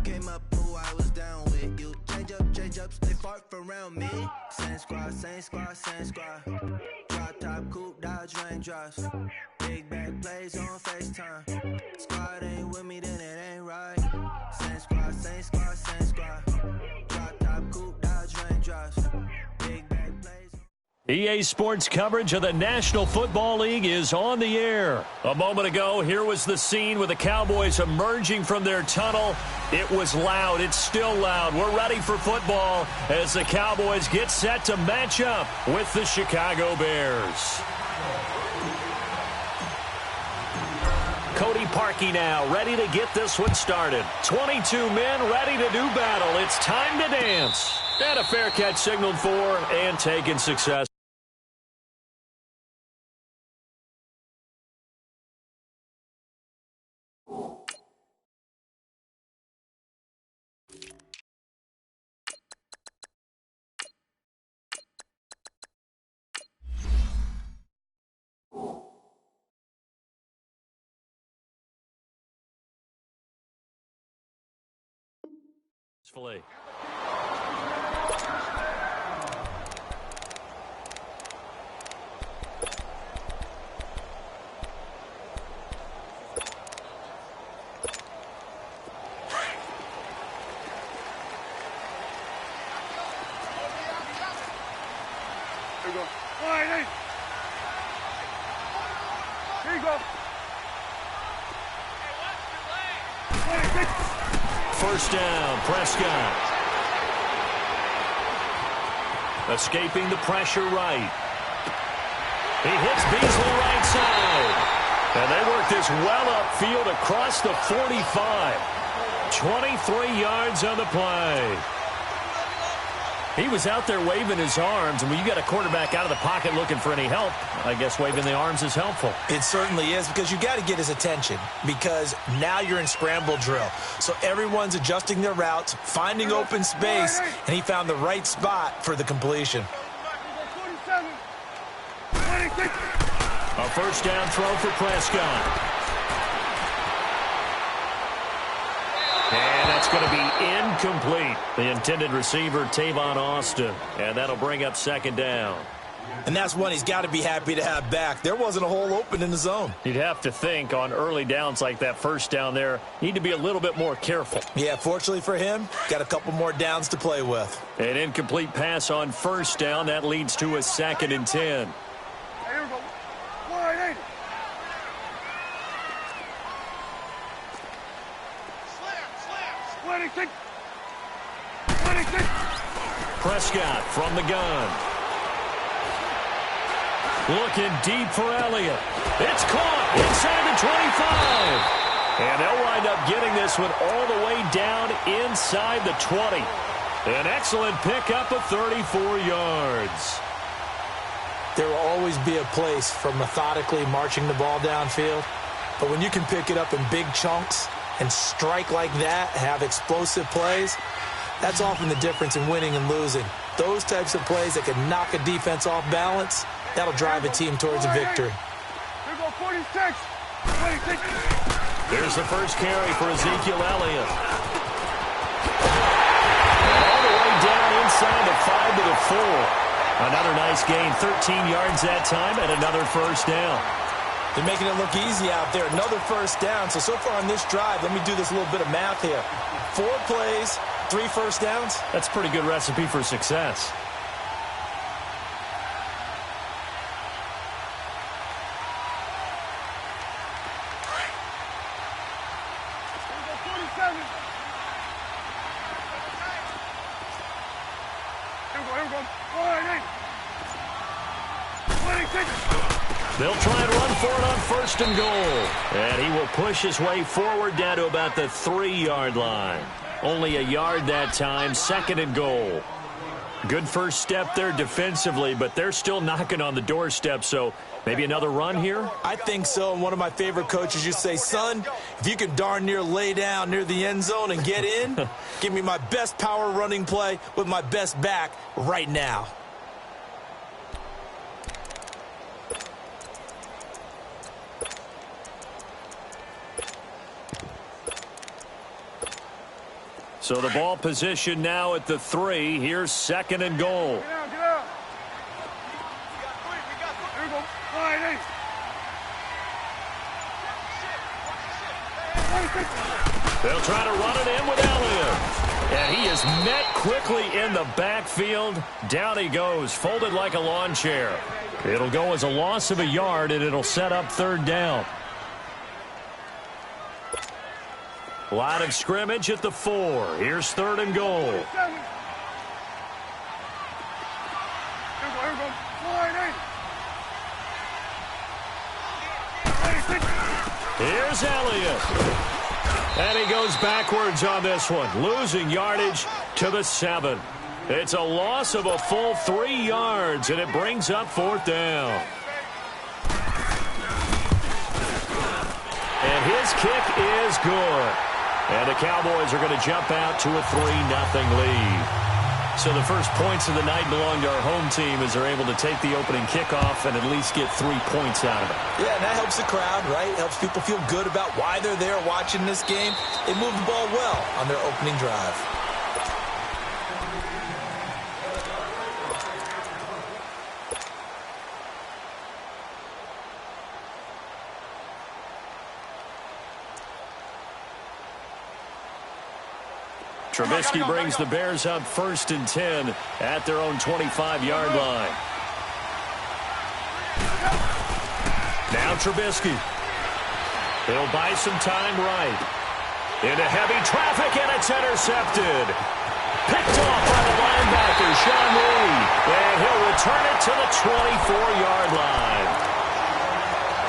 who I was down with. You change up, stay far from around me. Same squad, same squad, same squad. Drop top, coupe, Dodge raindrops. Big back plays on FaceTime. Squad ain't with me, then it ain't right. Same squad, same squad, same squad. Drop top, coupe, Dodge raindrops. Big back plays. EA Sports coverage of the National Football League is on the air. A moment ago, here was the scene with the Cowboys emerging from their tunnel. It was loud. It's still loud. We're ready for football as the Cowboys get set to match up with the Chicago Bears. Cody Parkey now, ready to get this one started. 22 men ready to do battle. It's time to dance. And a fair catch signaled for and taken success. Here you go. All right, hey. Here you go. First down, Prescott. Escaping the pressure right. He hits Beasley right side. And they work this well upfield across the 45. 23 yards on the play. He was out there waving his arms, and when you got a quarterback out of the pocket looking for any help, I guess waving the arms is helpful. It certainly is, because you got to get his attention, because now you're in scramble drill. So everyone's adjusting their routes, finding open space, and he found the right spot for the completion. A first down throw for Prescott. And that's going to be incomplete. The intended receiver, Tavon Austin. And that'll bring up second down. And that's one he's got to be happy to have back. There wasn't a hole open in the zone. You'd have to think on early downs like that first down there, need to be a little bit more careful. Yeah, fortunately for him, got a couple more downs to play with. An incomplete pass on first down. That leads to a 2nd and 10. Hey, here we go. Wide, ain't it? Prescott from the gun. Looking deep for Elliott. It's caught inside the 25. And they'll wind up getting this one all the way down inside the 20. An excellent pickup of 34 yards. There will always be a place for methodically marching the ball downfield. But when you can pick it up in big chunks and strike like that, have explosive plays, that's often the difference in winning and losing. Those types of plays that can knock a defense off balance, that'll drive a team towards a victory. Here go 46. 26. There's the first carry for Ezekiel Elliott. All the way down inside the 5 to the 4. Another nice gain, 13 yards that time, and another first down. They're making it look easy out there. Another first down. So far on this drive, let me do this little bit of math here. 4 plays, 3 first downs. That's a pretty good recipe for success. They'll try and run for it on 1st and goal. And he will push his way forward down to about the 3-yard line. Only a yard that time, 2nd and goal. Good first step there defensively, but they're still knocking on the doorstep, so maybe another run here? I think so, and one of my favorite coaches used to say, son, if you can darn near lay down near the end zone and get in, give me my best power running play with my best back right now. So the ball position now at the 3. Here's 2nd and goal. Get out, get out. Here we go. They'll try to run it in with Elliott. And he is met quickly in the backfield. Down he goes, folded like a lawn chair. It'll go as a loss of a yard, and it'll set up 3rd down. Line of scrimmage at the 4. Here's 3rd and goal. Here we go. Here's Elliott. And he goes backwards on this one, losing yardage to the 7. It's a loss of a full 3 yards, and it brings up 4th down. And his kick is good. And the Cowboys are going to jump out to a 3-0 lead. So the first points of the night belong to our home team as they're able to take the opening kickoff and at least get 3 points out of it. Yeah, and that helps the crowd, right? It helps people feel good about why they're there watching this game. They moved the ball well on their opening drive. Trubisky brings the Bears up 1st and 10 at their own 25-yard line. Now Trubisky. He'll buy some time right. Into heavy traffic, and it's intercepted. Picked off by the linebacker, Sean Lee. And he'll return it to the 24-yard line.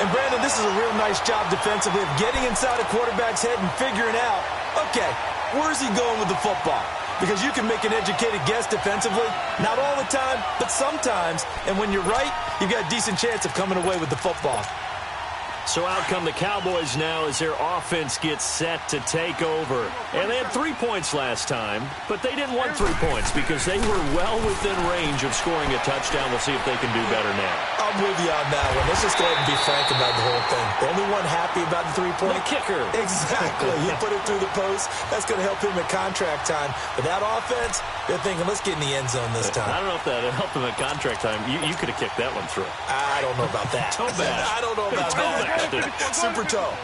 And Brandon, this is a real nice job defensively of getting inside a quarterback's head and figuring out, okay, where's he going with the football? Because you can make an educated guess defensively. Not all the time, but sometimes. And when you're right, you've got a decent chance of coming away with the football. So out come the Cowboys now as their offense gets set to take over. And they had 3 points last time, but they didn't want 3 points because they were well within range of scoring a touchdown. We'll see if they can do better now. I'm with you on that one. Let's just go ahead and be frank about the whole thing. The only one happy about the 3-point. The kicker. Exactly. He put it through the post. That's going to help him at contract time. But that offense, they're thinking, let's get in the end zone this time. I don't know if that helped him at contract time. You could have kicked that one through. I don't know about that. Toe bash. I don't know about that. Super toe.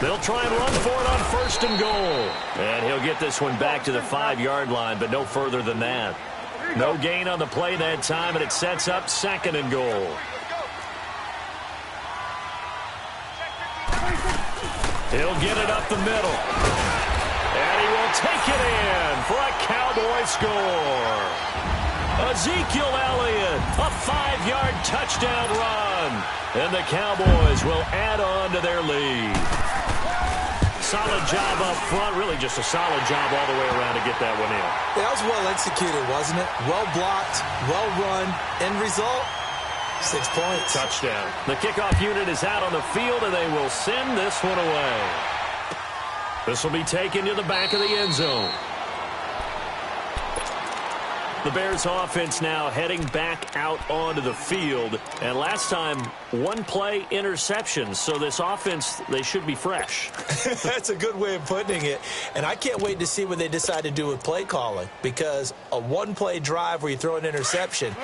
They'll try and run for it on 1st and goal. And he'll get this one back to the 5-yard line, but no further than that. No gain on the play that time, and it sets up 2nd and goal. He'll get it up the middle. And he will take it in for a Cowboy score. Ezekiel Elliott, a 5-yard touchdown run. And the Cowboys will add on to their lead. Solid job up front, really just a solid job all the way around to get that one in. That was well executed, wasn't it? Well blocked, well run. End result, 6 points. Touchdown. The kickoff unit is out on the field, and they will send this one away. This will be taken to the back of the end zone. The Bears offense now heading back out onto the field. And last time, 1 play interception. So this offense, they should be fresh. That's a good way of putting it. And I can't wait to see what they decide to do with play calling. Because a 1-play drive where you throw an interception,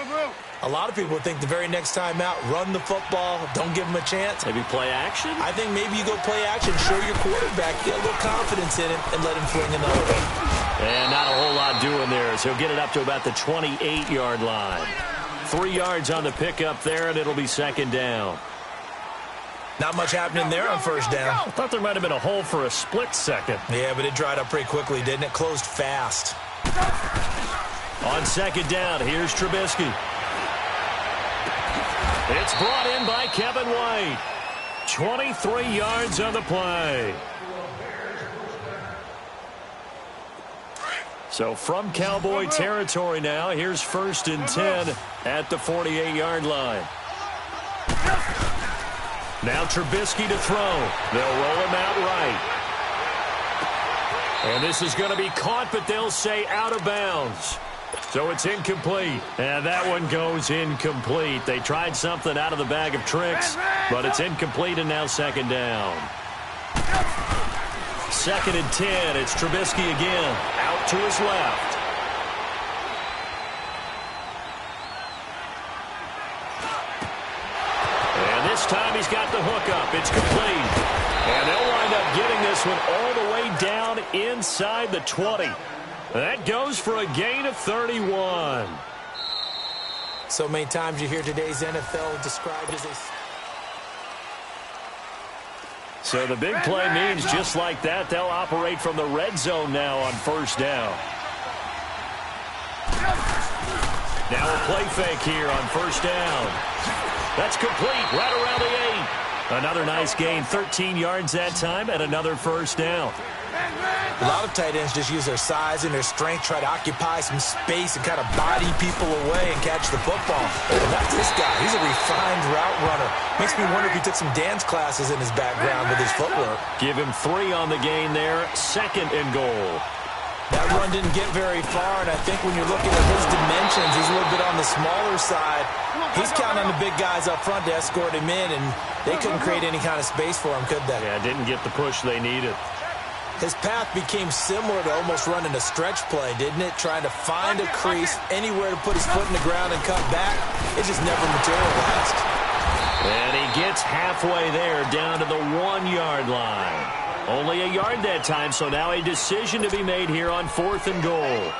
a lot of people think the very next time out, run the football, don't give them a chance. Maybe play action? I think maybe you go play action, show your quarterback, get a little confidence in him, and let him fling another one. And not a whole lot doing there as he'll get it up to about the 28-yard line. 3 yards on the pickup there, and it'll be 2nd down. Not much happening there on first down. I thought there might have been a hole for a split second. Yeah, but it dried up pretty quickly, didn't it? Closed fast. On second down, here's Trubisky. It's brought in by Kevin White. 23 yards on the play. So from Cowboy territory now, here's 1st and 10 at the 48-yard line. Now Trubisky to throw. They'll roll him out right. And this is going to be caught, but they'll say out of bounds. So it's incomplete. And that one goes incomplete. They tried something out of the bag of tricks, but it's incomplete, and now second down. 2nd and 10. It's Trubisky again. Out to his left. And this time he's got the hook up. It's complete. And they'll wind up getting this one all the way down inside the 20. That goes for a gain of 31. So many times you hear today's NFL described as a... So the big play means just like that, they'll operate from the red zone now on first down. Now a play fake here on first down. That's complete right around the 8. Another nice gain, 13 yards that time, and another first down. A lot of tight ends just use their size and their strength, try to occupy some space and kind of body people away and catch the football. And that's this guy. He's a refined route runner. Makes me wonder if he took some dance classes in his background with his footwork. Give him 3 on the gain there, 2nd and goal. That run didn't get very far, and I think when you're looking at his dimensions, he's a little bit on the smaller side. He's counting on the big guys up front to escort him in, and they couldn't create any kind of space for him, could they? Yeah, didn't get the push they needed. His path became similar to almost running a stretch play, didn't it? Trying to find a crease, anywhere to put his foot in the ground and cut back. It just never materialized. And he gets halfway there, down to the 1-yard line. Only a yard that time, so now a decision to be made here on 4th and goal.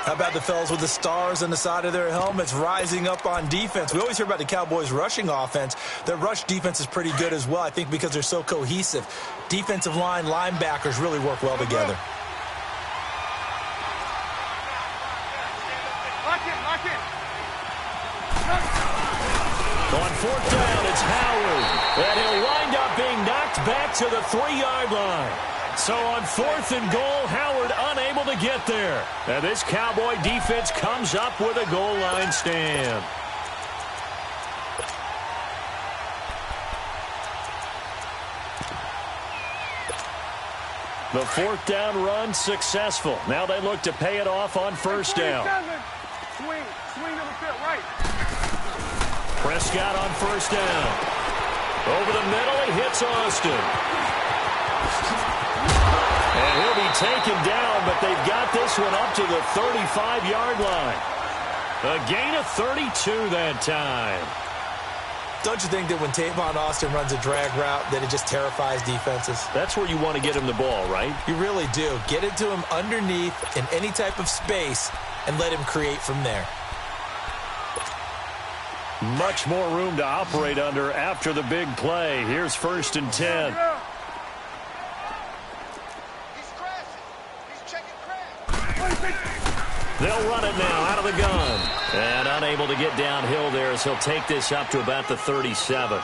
How about the fellas with the stars on the side of their helmets rising up on defense? We always hear about the Cowboys' rushing offense. Their rush defense is pretty good as well, I think, because they're so cohesive. Defensive line, linebackers really work well together. Lock in. On 4th down, it's Howard. And he'll wind up being knocked back to the 3-yard line. So on 4th and goal, Howard unable to get there. And this Cowboy defense comes up with a goal line stand. The 4th down run successful. Now they look to pay it off on first down. Swing to the fit right. Prescott on first down. Over the middle, he hits Austin. And he'll be taken down, but they've got this one up to the 35-yard line. A gain of 32 that time. Don't you think that when Tavon Austin runs a drag route that it just terrifies defenses? That's where you want to get him the ball, right? You really do. Get it to him underneath in any type of space and let him create from there. Much more room to operate under after the big play. Here's 1st and 10. They'll run it now out of the gun. And unable to get downhill there as he'll take this up to about the 37.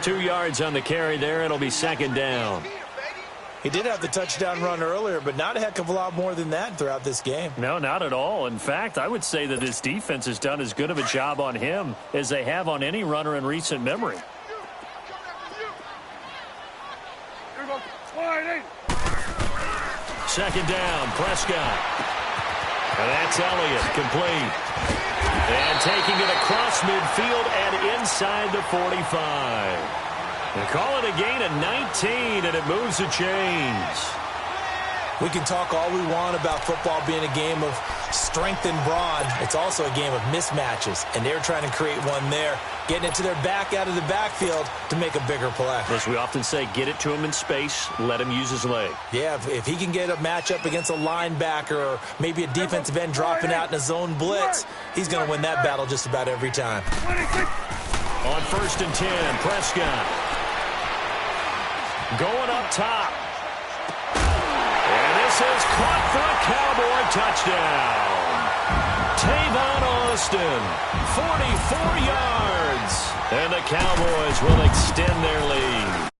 2 yards on the carry there. It'll be 2nd down. He did have the touchdown run earlier, but not a heck of a lot more than that throughout this game. No, not at all. In fact, I would say that this defense has done as good of a job on him as they have on any runner in recent memory. Here we go. 1-8. 2nd down, Prescott. And that's Elliott, complete. And taking it across midfield and inside the 45. They call it a gain of 19, and it moves the chains. We can talk all we want about football being a game of strength and brawn. It's also a game of mismatches, and they're trying to create one there, getting it to their back out of the backfield to make a bigger play. As we often say, get it to him in space, let him use his leg. Yeah, if he can get a matchup against a linebacker or maybe a defensive end dropping out in a zone blitz, he's going to win that battle just about every time. On 1st and 10, Prescott. Going up top. And this is caught for a Cowboy touchdown. Tavon Austin, 44 yards. And the Cowboys will extend their lead.